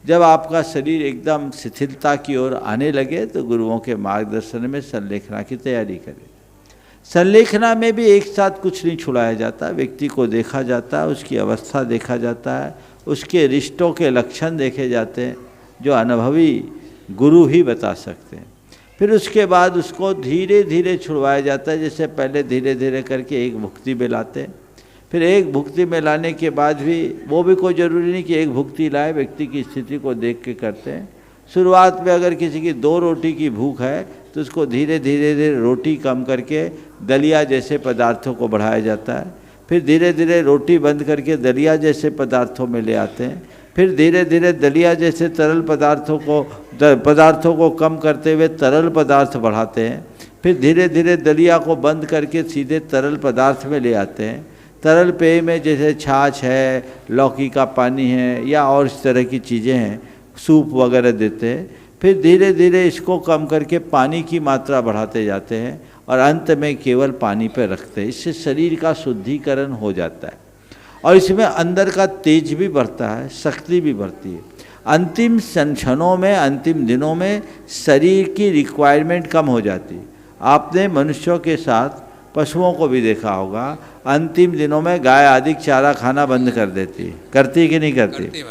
जब आपका शरीर एकदम शिथिलता की ओर आने लगे तो गुरुओं के मार्गदर्शन में संलेखना की तैयारी करें। संलेखना में भी एक साथ कुछ नहीं छुड़ाया जाता, व्यक्ति को देखा जाता है, उसकी अवस्था देखा जाता है, उसके रिश्तों के लक्षण देखे जाते हैं जो अनुभवी गुरु ही बता सकते हैं। फिर उसके बाद उसको धीरे धीरे छुड़वाया जाता है। जैसे पहले धीरे धीरे करके एक भुक्ति में लाते हैं, फिर एक भुक्ति में लाने के बाद भी वो भी कोई ज़रूरी नहीं कि एक भुक्ति लाए, व्यक्ति की स्थिति को देख के करते हैं। शुरुआत में अगर किसी की 2 रोटी की भूख है तो उसको धीरे धीरे रोटी कम करके दलिया जैसे पदार्थों को बढ़ाया जाता है। फिर धीरे धीरे रोटी बंद करके दलिया जैसे पदार्थों में ले आते हैं। फिर धीरे धीरे दलिया जैसे तरल पदार्थों को कम करते हुए तरल पदार्थ बढ़ाते हैं। फिर धीरे धीरे दलिया को बंद करके सीधे तरल पदार्थ में ले आते हैं। तरल पेय में जैसे छाछ है, लौकी का पानी है या और इस तरह की चीज़ें हैं, सूप वगैरह देते हैं, फिर धीरे धीरे इसको कम करके पानी की मात्रा बढ़ाते जाते हैं और अंत में केवल पानी पे रखते हैं। इससे शरीर का शुद्धिकरण हो जाता है और इसमें अंदर का तेज भी बढ़ता है, शक्ति भी बढ़ती है। अंतिम क्षणों में, अंतिम दिनों में शरीर की रिक्वायरमेंट कम हो जाती है। आपने मनुष्यों के साथ पशुओं को भी देखा होगा, अंतिम दिनों में गाय आदि चारा खाना बंद कर देती है, करती है कि नहीं करती?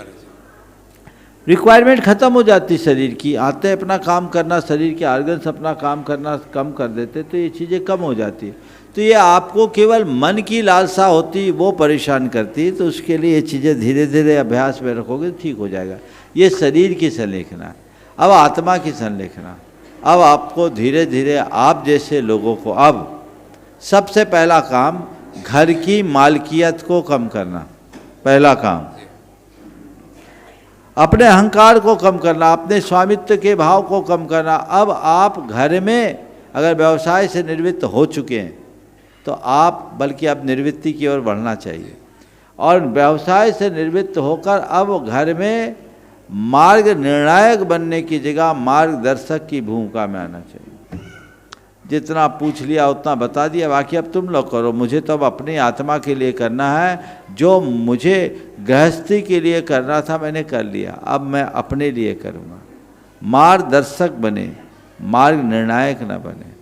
रिक्वायरमेंट ख़त्म हो जाती शरीर की, आते अपना काम करना, शरीर के ऑर्गन्स अपना काम करना कम कर देते, तो ये चीज़ें कम हो जाती है। तो ये आपको केवल मन की लालसा होती, वो परेशान करती, तो उसके लिए ये चीज़ें धीरे धीरे अभ्यास में रखोगे ठीक हो जाएगा। ये शरीर की संलेखना। अब आत्मा की संलेखना। अब आपको धीरे धीरे आप जैसे लोगों को अब सबसे पहला काम घर की मालकियत को कम करना, पहला काम अपने अहंकार को कम करना, अपने स्वामित्व के भाव को कम करना। अब आप घर में अगर व्यवसाय से निवृत्त हो चुके हैं तो आप बल्कि अब निवृत्ति की ओर बढ़ना चाहिए और व्यवसाय से निवृत्त होकर अब घर में मार्ग निर्णायक बनने की जगह मार्गदर्शक की भूमिका में आना चाहिए। जितना पूछ लिया उतना बता दिया, बाकी अब तुम लोग करो। मुझे तो अब अपनी आत्मा के लिए करना है, जो मुझे गृहस्थी के लिए करना था मैंने कर लिया, अब मैं अपने लिए करूँगा। मार्गदर्शक बने, मार्ग निर्णायक न बने,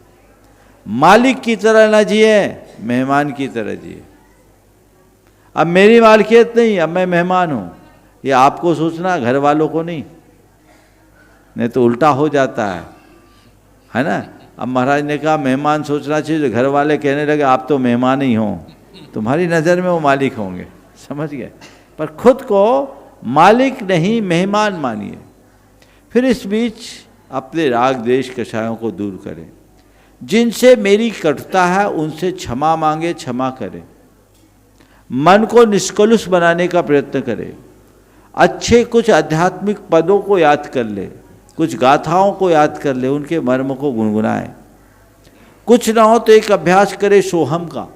मालिक की तरह न जिए, मेहमान की तरह जिए। अब मेरी मालकियत नहीं, अब मैं मेहमान हूँ, ये आपको सोचना, घर वालों को नहीं तो उल्टा हो जाता है ना। अब महाराज ने कहा मेहमान सोचना चाहिए, घर वाले कहने लगे आप तो मेहमान ही हो, तुम्हारी नज़र में वो मालिक होंगे, समझ गए। पर खुद को मालिक नहीं मेहमान मानिए। फिर इस बीच अपने राग द्वेष कषायों को दूर करें। जिनसे मेरी कटुता है उनसे क्षमा मांगे, क्षमा करें। मन को निष्कलुष बनाने का प्रयत्न करें। अच्छे कुछ आध्यात्मिक पदों को याद कर ले, कुछ गाथाओं को याद कर ले, उनके मर्म को गुनगुनाए। कुछ ना हो तो एक अभ्यास करे सोहम का,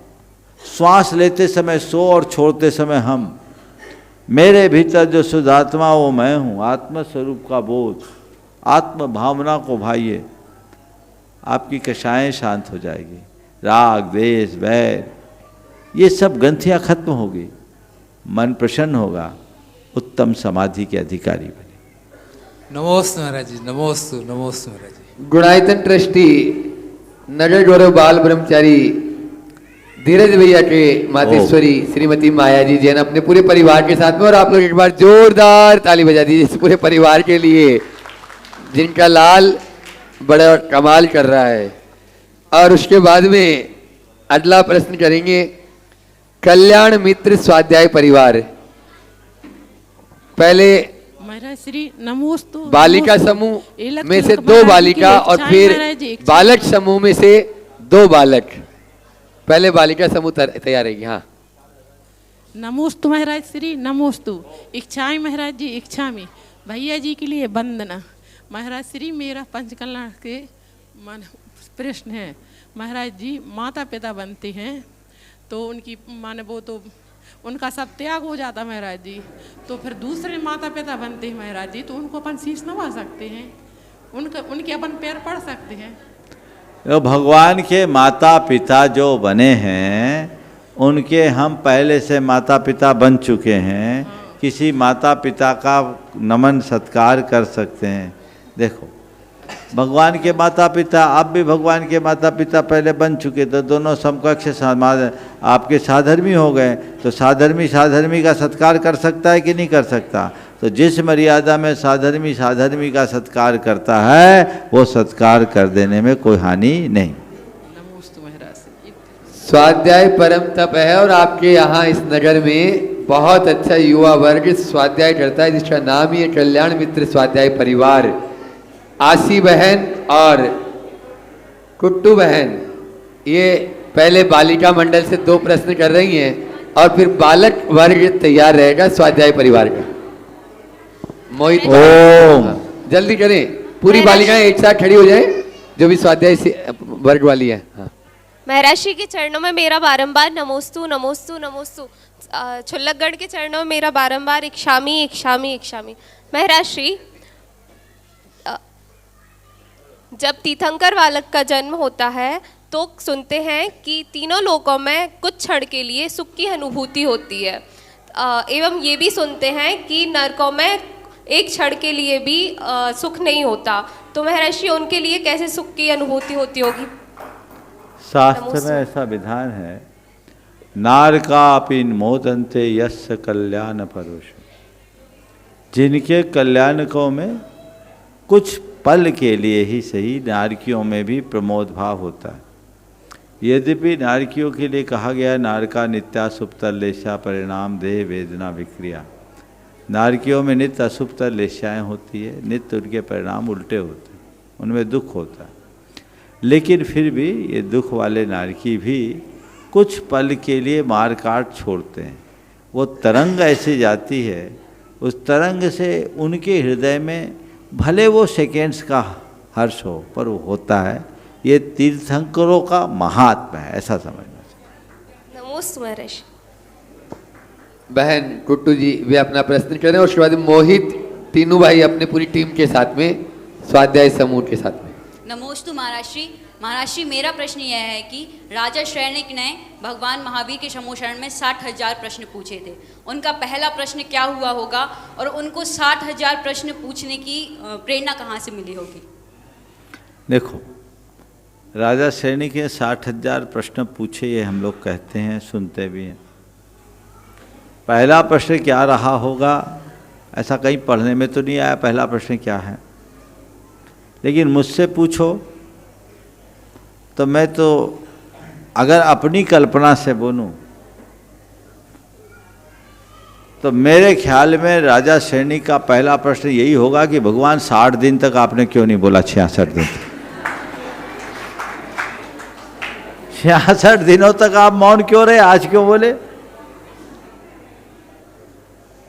श्वास लेते समय सो और छोड़ते समय हम। मेरे भीतर जो शुद्धात्मा वो मैं हूँ, आत्मस्वरूप का बोध, आत्म भावना को भाइये, आपकी कषाएं शांत हो जाएगी। राग द्वेष वैर ये सब ग्रंथियाँ खत्म होगी, मन प्रसन्न होगा, उत्तम समाधि के अधिकारी बने। नमोस्तु महाराज जी, नमोस्तु नमोस्तु महाराज जी। गुणायतन ट्रस्टी नगर गौरव बाल ब्रह्मचारी धीरज भैया के मातेश्वरी श्रीमती माया जी जैन अपने पूरे परिवार के साथ में, और आप लोग एक बार जोरदार ताली बजा दीजिए इस पूरे परिवार के लिए जिनका लाल बड़ा कमाल कर रहा है। और उसके बाद में अगला प्रश्न करेंगे कल्याण मित्र स्वाध्याय परिवार। पहले महाराज श्री नमोस्तु बालिका समूह में से 2 बालिका और फिर बालक समूह में से 2 बालक। पहले बालिका समूह तैयार रहेगी। हाँ, नमोस्तु महाराज श्री नमोस्तु। इच्छामी महाराज जी, इच्छामी भैया जी के लिए वंदना। महाराज श्री मेरा पंचकल्याण के प्रश्न है। महाराज जी माता पिता बनते हैं तो उनकी माने वो तो उनका सब त्याग हो जाता महाराज जी, तो फिर दूसरे माता पिता बनते हैं महाराज जी, तो उनको अपन शीश नवा सकते हैं, उनके अपन पैर पड़ सकते हैं। तो भगवान के माता पिता जो बने हैं उनके हम पहले से माता पिता बन चुके हैं। किसी माता पिता का नमन सत्कार कर सकते हैं। देखो भगवान के माता पिता, आप भी भगवान के माता पिता पहले बन चुके, तो दोनों समकक्ष आपके साधर्मी हो गए, तो साधर्मी का सत्कार कर सकता है कि नहीं कर सकता? तो जिस मर्यादा में साधर्मी का सत्कार करता है वो सत्कार कर देने में कोई हानि नहीं। स्वाध्याय परम तप है और आपके यहाँ इस नगर में बहुत अच्छा युवा वर्ग स्वाध्याय करता है जिसका नाम ही है कल्याण मित्र स्वाध्याय परिवार। आशी बहन और कुट्टू बहन ये पहले बालिका मंडल से 2 प्रश्न कर रही हैं और फिर बालक वर्ग तैयार रहेगा स्वाध्याय परिवार का। मोहित जल्दी करें, पूरी बालिकाएं एक साथ खड़ी हो जाएं जो भी स्वाध्याय वर्ग वाली है। हाँ। महाराज श्री के चरणों में मेरा बारंबार नमोस्तु नमोस्तु नमोस्तु। छुल्लकगढ़ के चरणों में मेरा बारंबार इक्षामी इक्षामी इक्षामी। महाराज श्री जब तीर्थंकर बालक का जन्म होता है तो सुनते हैं कि तीनों लोकों में कुछ क्षण के लिए सुख की अनुभूति होती है, एवं ये भी सुनते हैं कि नरकों में एक क्षण के लिए भी सुख नहीं होता। तो महर्षि उनके लिए कैसे सुख की अनुभूति होती होगी? शास्त्र में ऐसा विधान है, नारकापिन मोदन्ते यस्य कल्याण परुष, जिनके कल्याणकों में कुछ पल के लिए ही सही नारकियों में भी प्रमोद भाव होता है। यद्यपि नारकियों के लिए कहा गया नारका नित्या सुप्तर लेशा परिणाम देह वेदना विक्रिया, नारकियों में नित्य असुप्तर लेशाएँ होती है, नित्य उनके परिणाम उल्टे होते हैं, उनमें दुख होता है। लेकिन फिर भी ये दुख वाले नारकी भी कुछ पल के लिए मार काट छोड़ते हैं। वो तरंग ऐसे जाती है, उस तरंग से उनके हृदय में भले वो सेकेंड्स का हर्ष हो पर वो होता है। ये तीर्थंकरों का महात्मा है, ऐसा समझना चाहिए। नमोस्तु महर्षि। बहन कुट्टू जी वे अपना प्रश्न करें, और उसके बाद मोहित तीनों भाई अपने पूरी टीम के साथ में स्वाध्याय समूह के साथ में। नमोस्तु महाराष्ट्री। महाराष्ट्री, मेरा प्रश्न यह है कि राजा श्रेणिक ने भगवान महावीर के समोशरण में 60,000 प्रश्न पूछे थे। उनका पहला प्रश्न क्या हुआ होगा और उनको 60,000 प्रश्न पूछने की प्रेरणा कहाँ से मिली होगी? देखो, राजा श्रेणिक ने 60,000 प्रश्न पूछे, ये हम लोग कहते हैं, सुनते भी हैं। पहला प्रश्न क्या रहा होगा ऐसा कहीं पढ़ने में तो नहीं आया पहला प्रश्न क्या है, लेकिन मुझसे पूछो तो मैं तो अगर अपनी कल्पना से बोलूं तो मेरे ख्याल में राजा श्रेणी का पहला प्रश्न यही होगा कि भगवान 60 दिन तक आपने क्यों नहीं बोला 66 दिन तक? 66 दिनों तक आप मौन क्यों रहे, आज क्यों बोले?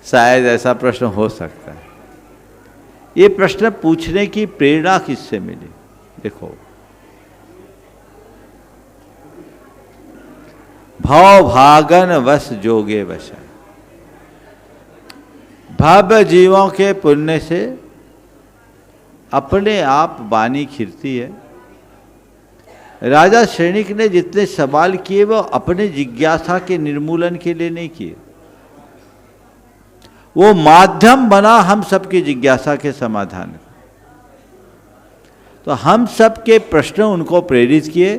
शायद ऐसा प्रश्न हो सकता है। ये प्रश्न पूछने की प्रेरणा किससे मिली? देखो, भव भागन वश जोगे वश, भव्य जीवों के पुण्य से अपने आप वाणी खिरती है। राजा श्रेणिक ने जितने सवाल किए वो अपने जिज्ञासा के निर्मूलन के लिए नहीं किए, वो माध्यम बना हम सबकी जिज्ञासा के समाधान का। तो हम सबके प्रश्न उनको प्रेरित किए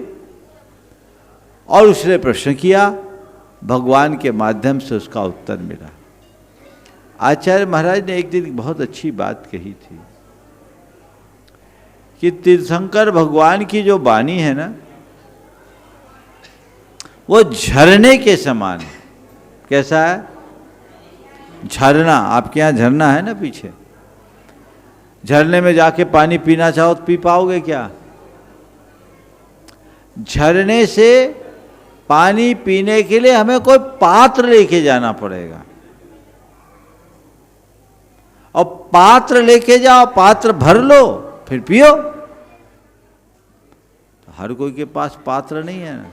और उसने प्रश्न किया, भगवान के माध्यम से उसका उत्तर मिला। आचार्य महाराज ने एक दिन बहुत अच्छी बात कही थी कि तीर्थंकर भगवान की जो वाणी है ना, वो झरने के समान है। कैसा है? झरना। आपके यहाँ झरना है ना पीछे, झरने में जाके पानी पीना चाहो तो पी पाओगे क्या? झरने से पानी पीने के लिए हमें कोई पात्र लेके जाना पड़ेगा, और पात्र लेके जाओ, पात्र भर लो, फिर पियो। तो हर कोई के पास पात्र नहीं है ना।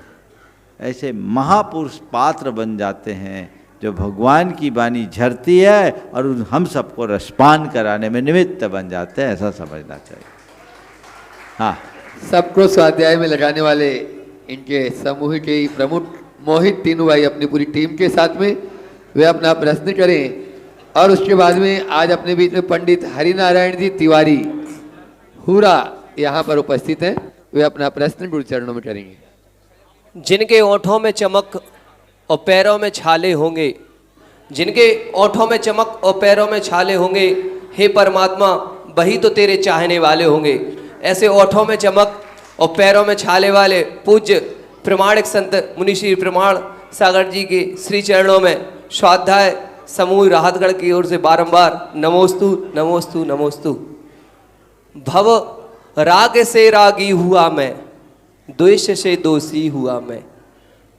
ऐसे महापुरुष पात्र बन जाते हैं जो भगवान की वाणी झरती है और हम सबको रसपान कराने में निमित्त बन जाते हैं, ऐसा समझना चाहिए। हाँ, सबको स्वाध्याय में लगाने वाले इनके समूह के प्रमुख मोहित तीनों भाई अपनी पूरी टीम के साथ में वे अपना प्रश्न करें, और उसके बाद में आज अपने बीच में पंडित हरिनारायण जी तिवारी हुरा यहाँ पर उपस्थित हैं, वे अपना प्रश्न गुरु चरणों में करेंगे। जिनके ओठों में चमक और पैरों में छाले होंगे, जिनके ओठों में चमक और पैरों में छाले होंगे, हे परमात्मा वही तो तेरे चाहने वाले होंगे। ऐसे ओठों में चमक और पैरों में छाले वाले पूज्य प्रमाणिक संत मुनि श्री प्रमाण सागर जी के श्री चरणों में स्वाध्याय समूह राहतगढ़ की ओर से बारंबार नमोस्तु नमोस्तु नमोस्तु। भव राग से रागी हुआ मैं, द्वेष से दोषी हुआ मैं,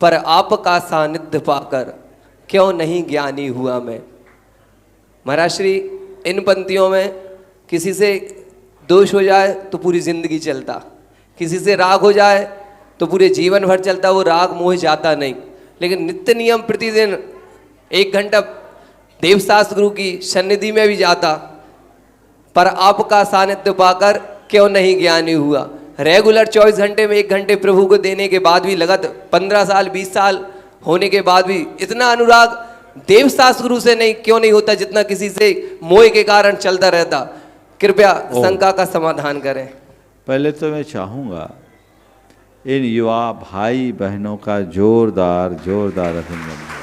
पर आपका सानिध्य पाकर क्यों नहीं ज्ञानी हुआ मैं। महाराज श्री इन पंक्तियों में किसी से दोष हो जाए तो पूरी जिंदगी चलता, किसी से राग हो जाए तो पूरे जीवन भर चलता, वो राग मोह जाता नहीं। लेकिन नित्य नियम प्रतिदिन 1 घंटा देवशास्त्र गुरु की सन्निधि में भी जाता, पर आपका सानिध्य पाकर क्यों नहीं ज्ञानी हुआ? रेगुलर 24 घंटे में 1 घंटे प्रभु को देने के बाद भी लगातार 15 साल 20 साल होने के बाद भी इतना अनुराग देवशास्त्र गुरु से नहीं क्यों नहीं होता जितना किसी से मोह के कारण चलता रहता? कृपया शंका का समाधान करें। पहले तो मैं चाहूँगा इन युवा भाई बहनों का जोरदार अभिनंदन।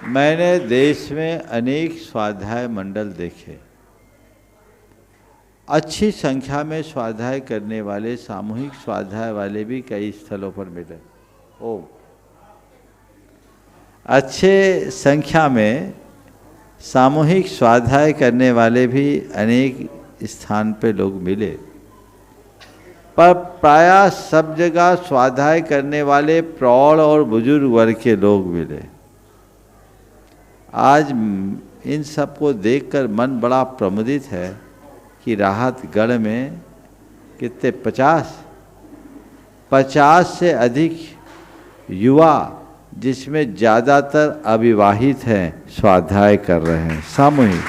मैंने देश में अनेक स्वाध्याय मंडल देखे, अच्छी संख्या में स्वाध्याय करने वाले, सामूहिक स्वाध्याय वाले भी कई स्थलों पर मिले। अच्छे संख्या में सामूहिक स्वाध्याय करने वाले भी अनेक स्थान पे लोग मिले, पर प्रायः सब जगह स्वाध्याय करने वाले प्रौढ़ और बुजुर्ग वर्ग के लोग मिले। आज इन सबको देखकर मन बड़ा प्रमुदित है कि राहतगढ़ में कितने 50 से अधिक युवा, जिसमें ज़्यादातर अविवाहित हैं, स्वाध्याय कर रहे हैं, सामूहिक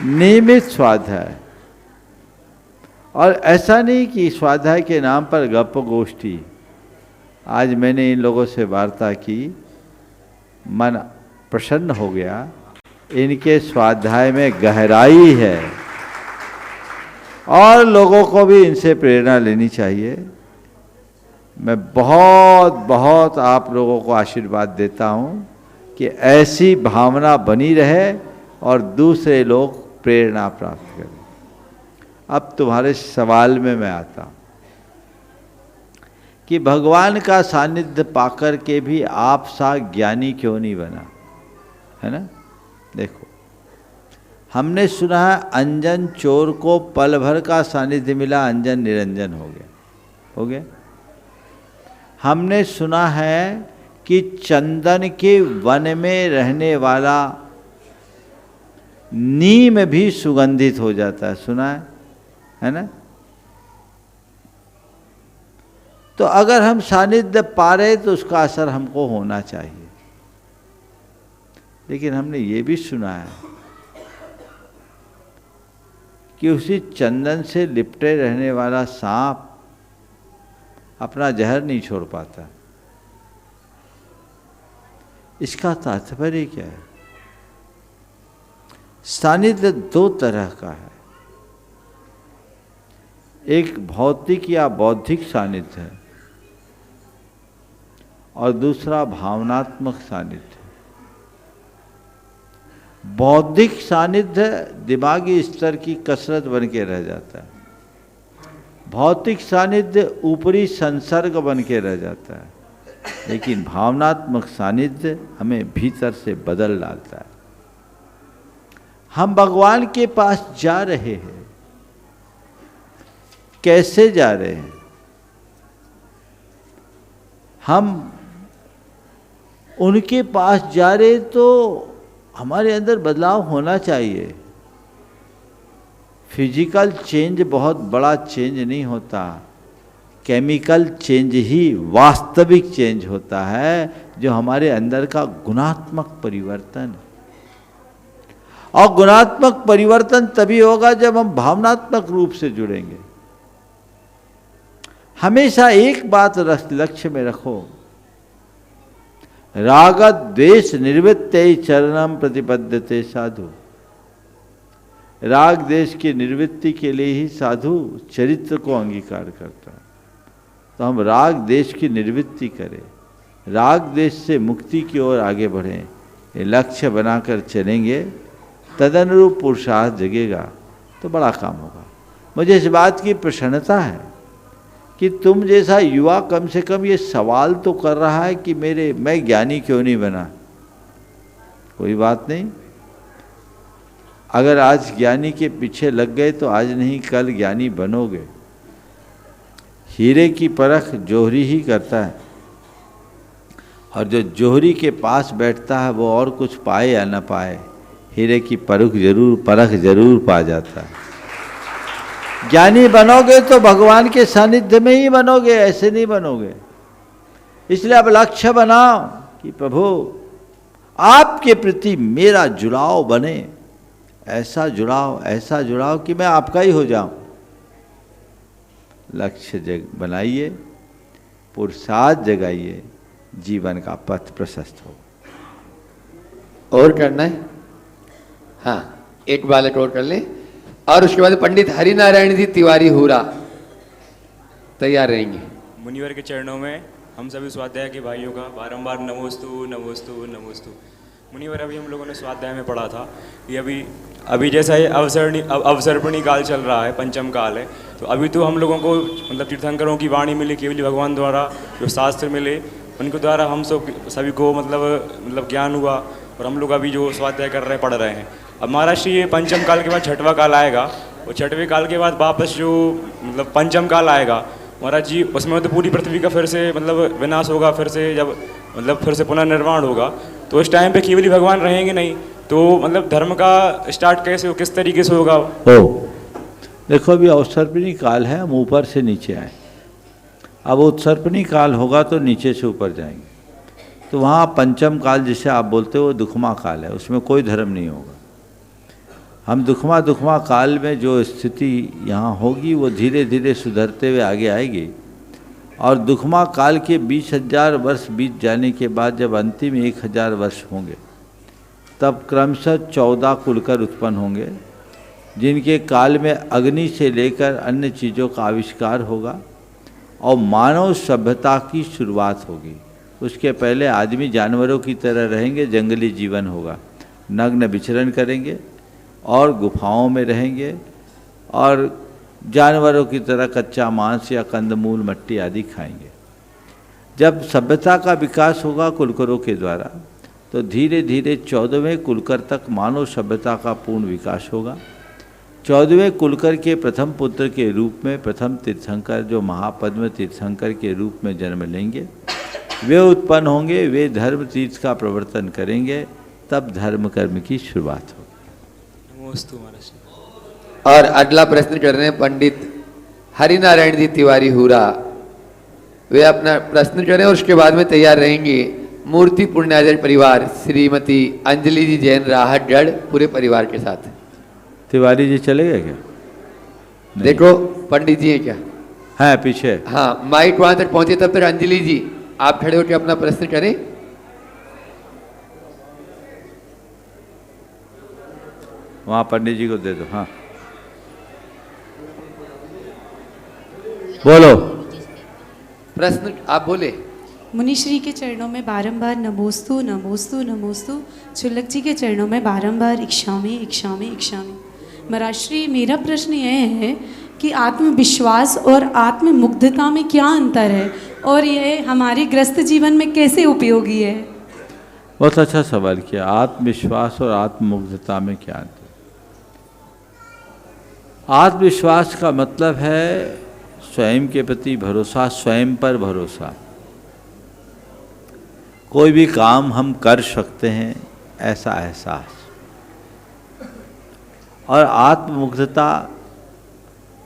नियमित स्वाध्याय। और ऐसा नहीं कि स्वाध्याय के नाम पर गप्प गोष्ठी। आज मैंने इन लोगों से वार्ता की, मन प्रसन्न हो गया। इनके स्वाध्याय में गहराई है और लोगों को भी इनसे प्रेरणा लेनी चाहिए। मैं बहुत आप लोगों को आशीर्वाद देता हूँ कि ऐसी भावना बनी रहे और दूसरे लोग प्रेरणा प्राप्त करें। अब तुम्हारे सवाल में मैं आता हूँ कि भगवान का सानिध्य पाकर के भी आप सा ज्ञानी क्यों नहीं बना, है ना? देखो, हमने सुना है अंजन चोर को पल भर का सानिध्य मिला, अंजन निरंजन हो गया। हमने सुना है कि चंदन के वन में रहने वाला नीम भी सुगंधित हो जाता है, सुना है ना? तो अगर हम सानिध्य पा रहे तो उसका असर हमको होना चाहिए। लेकिन हमने ये भी सुना है कि उसी चंदन से लिपटे रहने वाला सांप अपना जहर नहीं छोड़ पाता। इसका तात्पर्य क्या है? सानिध्य 2 तरह का है, एक भौतिक या बौद्धिक सानिध्य है और दूसरा भावनात्मक सानिध्य। बौद्धिक सानिध्य दिमागी स्तर की कसरत बन के रह जाता है, भौतिक सानिध्य ऊपरी संसर्ग बन के रह जाता है, लेकिन भावनात्मक सानिध्य हमें भीतर से बदल डालता है। हम भगवान के पास जा रहे हैं, कैसे जा रहे हैं? हम उनके पास जा रहे तो हमारे अंदर बदलाव होना चाहिए। फिजिकल चेंज बहुत बड़ा चेंज नहीं होता, केमिकल चेंज ही वास्तविक चेंज होता है, जो हमारे अंदर का गुणात्मक परिवर्तन। और गुणात्मक परिवर्तन तभी होगा जब हम भावनात्मक रूप से जुड़ेंगे। हमेशा एक बात लक्ष्य में रखो, राग द्वेष निवृत्ते चरणम प्रतिपद्यते साधु। राग द्वेष की निवृत्ति के लिए ही साधु चरित्र को अंगीकार करता है। तो हम राग द्वेष की निवृत्ति करें, राग द्वेष से मुक्ति की ओर आगे बढ़ें, ये लक्ष्य बनाकर चलेंगे, तदनुरूप पुरुषार्थ जगेगा तो बड़ा काम होगा। मुझे इस बात की प्रसन्नता है कि तुम जैसा युवा कम से कम ये सवाल तो कर रहा है कि मैं ज्ञानी क्यों नहीं बना। कोई बात नहीं, अगर आज ज्ञानी के पीछे लग गए तो आज नहीं कल ज्ञानी बनोगे। हीरे की परख जौहरी ही करता है, और जो जौहरी के पास बैठता है वो और कुछ पाए या न पाए, हीरे की परख जरूर पा जाता है। ज्ञानी बनोगे तो भगवान के सानिध्य में ही बनोगे, ऐसे नहीं बनोगे। इसलिए अब लक्ष्य बनाओ कि प्रभु आपके प्रति मेरा जुड़ाव बने, ऐसा जुड़ाव कि मैं आपका ही हो जाऊं। लक्ष्य बनाइए, पुरुषार्थ जगाइए, जीवन का पथ प्रशस्त हो। और करना है? हाँ, एक बालक और कर ले, और उसके बाद पंडित हरिनारायण जी तिवारी हुरा तैयार रहेंगे। मुनिवर के चरणों में हम सभी स्वाध्याय के भाइयों का बारंबार नमोस्तु नमोस्तु नमोस्तु। मुनिवर, अभी हम लोगों ने स्वाध्याय में पढ़ा था कि अभी जैसा ये अवसर्पणी काल चल रहा है, पंचम काल है, तो अभी तो हम लोगों को मतलब तीर्थंकरों की वाणी मिली, केवल भगवान द्वारा जो शास्त्र मिले उनके द्वारा हम सभी को मतलब ज्ञान हुआ, और हम लोग अभी जो स्वाध्याय कर रहे हैं, पढ़ रहे हैं। अब महाराज जी, ये पंचम काल के बाद छठवां काल आएगा, और छठवें काल के बाद वापस जो मतलब पंचम काल आएगा महाराज जी, उसमें तो पूरी पृथ्वी का फिर से मतलब विनाश होगा, फिर से जब मतलब फिर से पुनर्निर्माण होगा, तो उस टाइम पे केवल भगवान रहेंगे नहीं, तो मतलब धर्म का स्टार्ट कैसे हो, किस तरीके से होगा? देखो, अभी अवसर्पिणी काल है, हम ऊपर से नीचे आए। अब उत्सर्पणी काल होगा तो नीचे से ऊपर जाएंगे, तो वहाँ पंचम काल जिसे आप बोलते हो दुखमा काल है, उसमें कोई धर्म नहीं होगा। हम दुखमा काल में जो स्थिति यहाँ होगी वो धीरे धीरे सुधरते हुए आगे आएगी, और दुखमा काल के 20,000 वर्ष बीत जाने के बाद जब अंतिम 1,000 वर्ष होंगे, तब क्रमशः 14 कुलकर उत्पन्न होंगे, जिनके काल में अग्नि से लेकर अन्य चीज़ों का आविष्कार होगा और मानव सभ्यता की शुरुआत होगी। उसके पहले आदमी जानवरों की तरह रहेंगे, जंगली जीवन होगा, नग्न विचरण करेंगे और गुफाओं में रहेंगे, और जानवरों की तरह कच्चा मांस या कंदमूल मट्टी आदि खाएंगे। जब सभ्यता का विकास होगा कुलकरों के द्वारा, तो धीरे धीरे 14वें कुलकर तक मानव सभ्यता का पूर्ण विकास होगा। 14वें कुलकर के प्रथम पुत्र के रूप में प्रथम तीर्थंकर जो महापद्म तीर्थंकर के रूप में जन्म लेंगे, वे उत्पन्न होंगे, वे धर्म तीर्थ का प्रवर्तन करेंगे, तब धर्म कर्म की शुरुआत होगी। नमोस्तु महाराज। और अगला प्रश्न कर रहे हैं पंडित हरिनारायण जी तिवारी हुरा, वे अपना प्रश्न करें और उसके बाद में तैयार रहेंगे मूर्ति पुण्याजन परिवार श्रीमती अंजलि जी जैन राहतगढ़ पूरे परिवार के साथ। तिवारी जी चले गए क्या? देखो पंडित जी हैं क्या? हैं पीछे। हाँ, माइक वहां तक पहुंचे, तब तक अंजलि जी आप खड़े होकर अपना प्रश्न करें। वहाँ पंडित जी को दे दो। हाँ बोलो, प्रश्न आप बोले। मुनिश्री के चरणों में बारंबार नमोस्तु नमोस्तु नमोस्तु, छुल्लक जी के चरणों में बारंबार इक्षामि इक्षामि इक्षामि। महाराष्ट्री, मेरा प्रश्न यह है कि आत्मविश्वास और आत्ममुग्धता में क्या अंतर है, और यह हमारे ग्रस्त जीवन में कैसे उपयोगी है? बहुत अच्छा सवाल किया। आत्मविश्वास और आत्ममुग्धता में क्या अंतर? आत्मविश्वास का मतलब है स्वयं के प्रति भरोसा, स्वयं पर भरोसा। कोई भी काम हम कर सकते हैं ऐसा एहसास। और आत्ममुग्धता,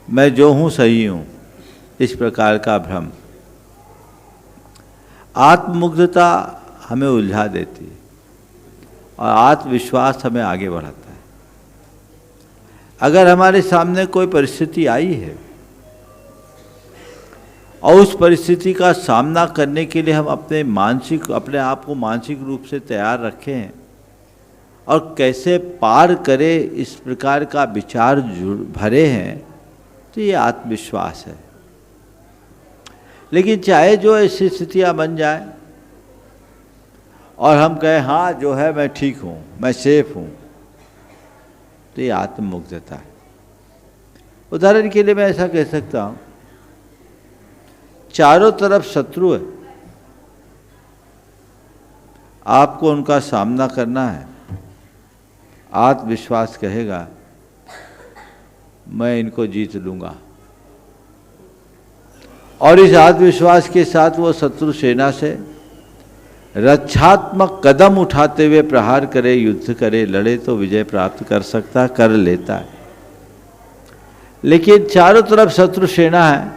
मैं जो हूँ सही हूँ, इस प्रकार का भ्रम। आत्ममुग्धता हमें उलझा देती है और आत्मविश्वास हमें आगे बढ़ाता है। अगर हमारे सामने कोई परिस्थिति आई है और उस परिस्थिति का सामना करने के लिए हम अपने आप को मानसिक रूप से तैयार रखें हैं और कैसे पार करें, इस प्रकार का विचार भरे हैं, तो ये आत्मविश्वास है। लेकिन चाहे जो ऐसी स्थितियां बन जाए और हम कहें हाँ जो है मैं ठीक हूँ, मैं सेफ हूँ, तो ये आत्ममुग्धता है। उदाहरण के लिए मैं ऐसा कह सकता हूँ, चारों तरफ शत्रु है, आपको उनका सामना करना है। आत्मविश्वास कहेगा मैं इनको जीत लूँगा, और इस आत्मविश्वास के साथ वो शत्रु सेना से रक्षात्मक कदम उठाते हुए प्रहार करे, युद्ध करे, लड़े तो विजय प्राप्त कर सकता, कर लेता है। लेकिन चारों तरफ शत्रु सेना है,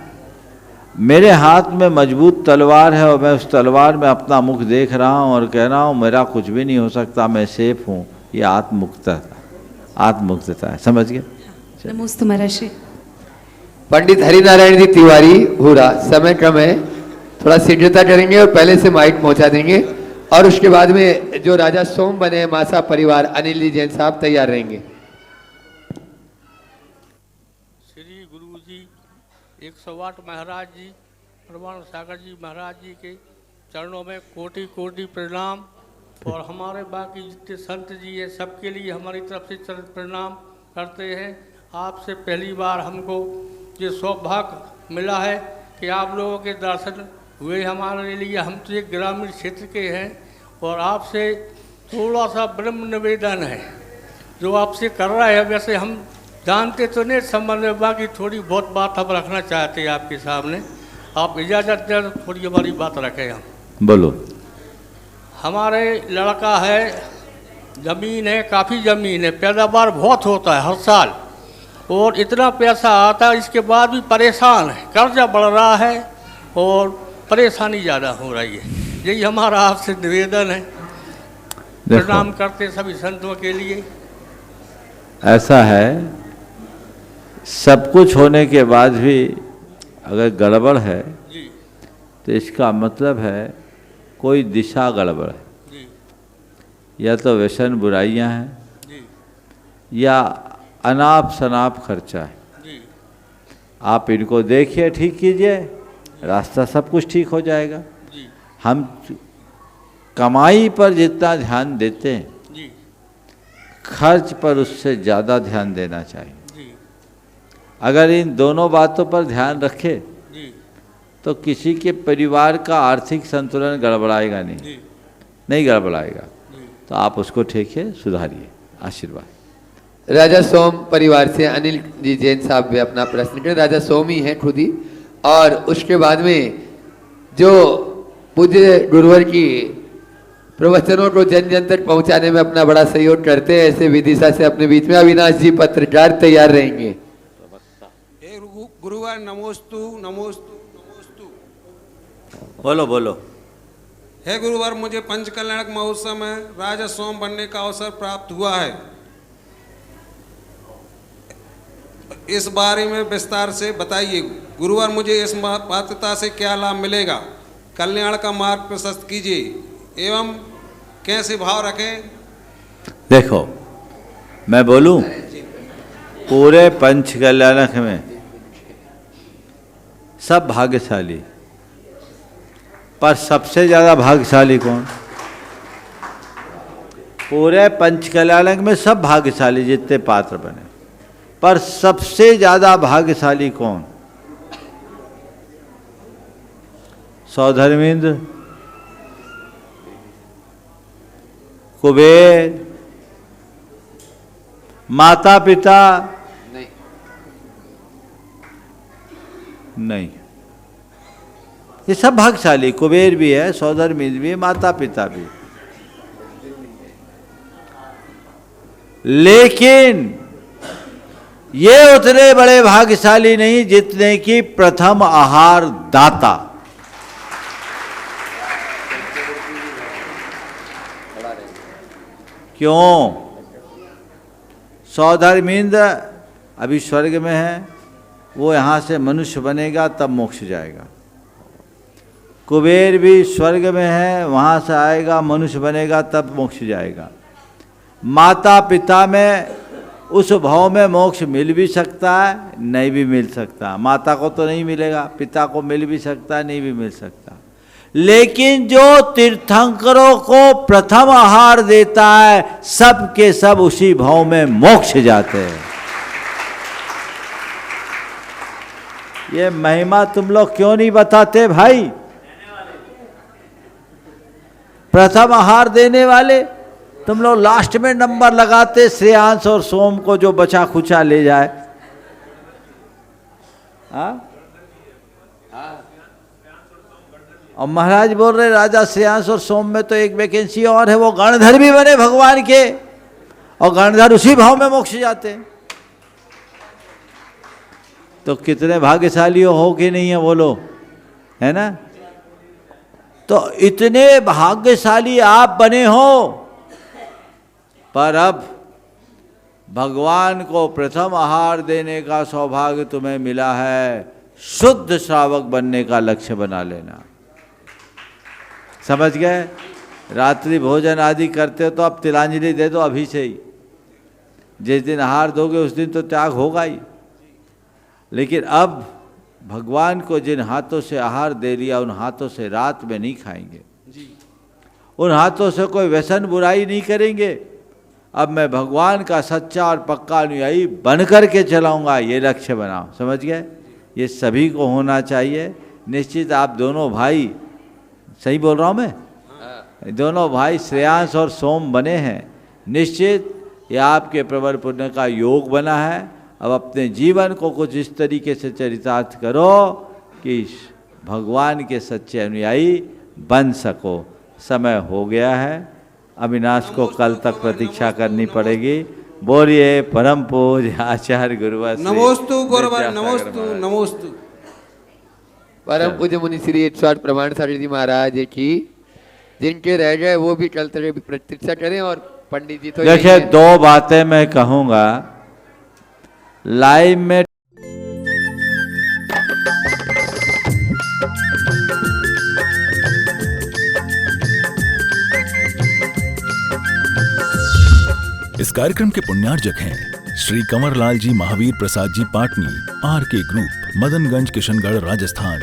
मेरे हाथ में मजबूत तलवार है और मैं उस तलवार में अपना मुख देख रहा हूँ और कह रहा हूँ मेरा कुछ भी नहीं हो सकता, मैं सेफ हूँ, ये आत्ममुग्धता। आत्ममुक्तता है। समझ गए? नमोस्तु महाराज श्री। पंडित हरिनारायण जी तिवारी भूरा, समय कम है, थोड़ा शीघ्रता करेंगे और पहले से माइक पहुंचा देंगे। और उसके बाद में जो राजा सोम बने हैं मासा परिवार, अनिल जी जैन साहब तैयार रहेंगे। श्री गुरु जी 108 महाराज जी, प्रमाण सागर जी महाराज जी के चरणों में कोटि कोटि प्रणाम। और हमारे बाकी जितने संत जी हैं सबके लिए हमारी तरफ से चरण प्रणाम करते हैं। आपसे पहली बार हमको ये सौभाग्य मिला है कि आप लोगों के दर्शन हुए हमारे लिए। हम तो एक ग्रामीण क्षेत्र के हैं और आपसे थोड़ा सा ब्रह्म निवेदन है जो आपसे कर रहा है। वैसे हम जानते तो नहीं संबंध में, बाकी थोड़ी बहुत बात हम रखना चाहते हैं आपके सामने। आप इजाज़त दें तो थोड़ी हमारी बात रखें हम। बोलो। हमारे लड़का है, ज़मीन है, काफ़ी ज़मीन है, पैदावार बहुत होता है हर साल और इतना पैसा आता है, इसके बाद भी परेशान है, कर्जा बढ़ रहा है और परेशानी ज़्यादा हो रही है। यही हमारा आपसे निवेदन है। प्रणाम करते सभी संतों के लिए। ऐसा है, सब कुछ होने के बाद भी अगर गड़बड़ है तो इसका मतलब है कोई दिशा गड़बड़ है। या तो व्यसन बुराइयां हैं या अनाप शनाप खर्चा है। आप इनको देखिए, ठीक कीजिए, रास्ता सब कुछ ठीक हो जाएगा। हम कमाई पर जितना ध्यान देते हैं, खर्च पर उससे ज़्यादा ध्यान देना चाहिए। अगर इन दोनों बातों पर ध्यान रखे तो किसी के परिवार का आर्थिक संतुलन गड़बड़ाएगा नहीं गड़बड़ाएगा। तो आप उसको ठीक है सुधारिए। आशीर्वाद। राजा सोम परिवार से अनिल जी जैन साहब भी अपना प्रश्न करें। राजा सोम ही हैं खुद ही। और उसके बाद में जो पूज्य गुरुवर की प्रवचनों को जन जन तक पहुंचाने में अपना बड़ा सहयोग करते हैं, ऐसे विदिशा से अपने बीच में अविनाश जी पत्रकार तैयार रहेंगे। गुरुवार नमोस्तु नमोस्तु। बोलो बोलो। हे गुरुवार, मुझे पंचकल्याणक महोत्सव में राजा सोम बनने का अवसर प्राप्त हुआ है। इस बारे में विस्तार से बताइए। गुरुवार, मुझे इस पात्रता से क्या लाभ मिलेगा? कल्याण का मार्ग प्रशस्त कीजिए एवं कैसे भाव रखें? देखो, मैं बोलूं, पूरे पंचकल्याणक में सब भाग्यशाली, पर सबसे ज़्यादा भाग्यशाली कौन? पूरे पंचकल्याणक में सब भाग्यशाली जितने पात्र बने, पर सबसे ज़्यादा भाग्यशाली कौन? सौधर्मेंद्र, कुबेर, माता पिता नहीं। ये सब भाग्यशाली, कुबेर भी है, सौधर्मेंद्र भी है, माता पिता भी। लेकिन ये उतने बड़े भाग्यशाली नहीं जितने कि प्रथम आहार दाता। क्यों? सौधर्मेंद्र अभी स्वर्ग में है, वो यहाँ से मनुष्य बनेगा तब मोक्ष जाएगा। कुबेर भी स्वर्ग में है, वहाँ से आएगा, मनुष्य बनेगा तब मोक्ष जाएगा। माता पिता में उस भाव में मोक्ष मिल भी सकता है, नहीं भी मिल सकता। माता को तो नहीं मिलेगा, पिता को मिल भी सकता है, नहीं भी मिल सकता। लेकिन जो तीर्थंकरों को प्रथम आहार देता है, सब के सब उसी भाव में मोक्ष जाते हैं। ये महिमा तुम लोग क्यों नहीं बताते भाई? प्रथम आहार देने वाले तुम लोग लास्ट में नंबर लगाते, श्रेयांश और सोम को जो बचा खुचा ले जाए। और महाराज बोल रहे राजा श्रेयांश और सोम में तो एक वैकेंसी और है, वो गणधर भी बने भगवान के, और गणधर उसी भाव में मोक्ष जाते। तो कितने भाग्यशाली हो कि नहीं है बोलो, है ना? तो इतने भाग्यशाली आप बने हो, पर अब भगवान को प्रथम आहार देने का सौभाग्य तुम्हें मिला है, शुद्ध श्रावक बनने का लक्ष्य बना लेना। समझ गए? रात्रि भोजन आदि करते हो तो अब तिलांजलि दे दो अभी से ही। जिस दिन आहार दोगे उस दिन तो त्याग होगा ही, लेकिन अब भगवान को जिन हाथों से आहार दे लिया उन हाथों से रात में नहीं खाएंगे, उन हाथों से कोई व्यसन बुराई नहीं करेंगे। अब मैं भगवान का सच्चा और पक्का अनुयायी बन कर के चलाऊंगा, ये लक्ष्य बनाओ। समझ गए? ये सभी को होना चाहिए। निश्चित आप दोनों भाई, सही बोल रहा हूँ मैं, दोनों भाई श्रेयांश और सोम बने हैं। निश्चित ये आपके प्रबल पुण्य का योग बना है। अब अपने जीवन को कुछ इस तरीके से चरितार्थ करो कि भगवान के सच्चे अनुयायी बन सको। समय हो गया है, अविनाश को कल तक प्रतीक्षा करनी पड़ेगी। बोलिए परम पूज्य आचार्य गुरुवर नमोस्तु गुरुवर, नमोस्तु नमोस्तु। परम पूज्य मुनि श्री 108 प्रमाण सागर जी महाराज की, जिनके रह गए वो भी कल तक प्रतीक्षा करें। और पंडित जी तो देखिए, दो बातें मैं कहूँगा लाइव में। इस कार्यक्रम के पुण्यार्जक हैं श्री कंवरलाल जी महावीर प्रसाद जी पाटनी, आर के ग्रुप, मदनगंज, किशनगढ़, राजस्थान।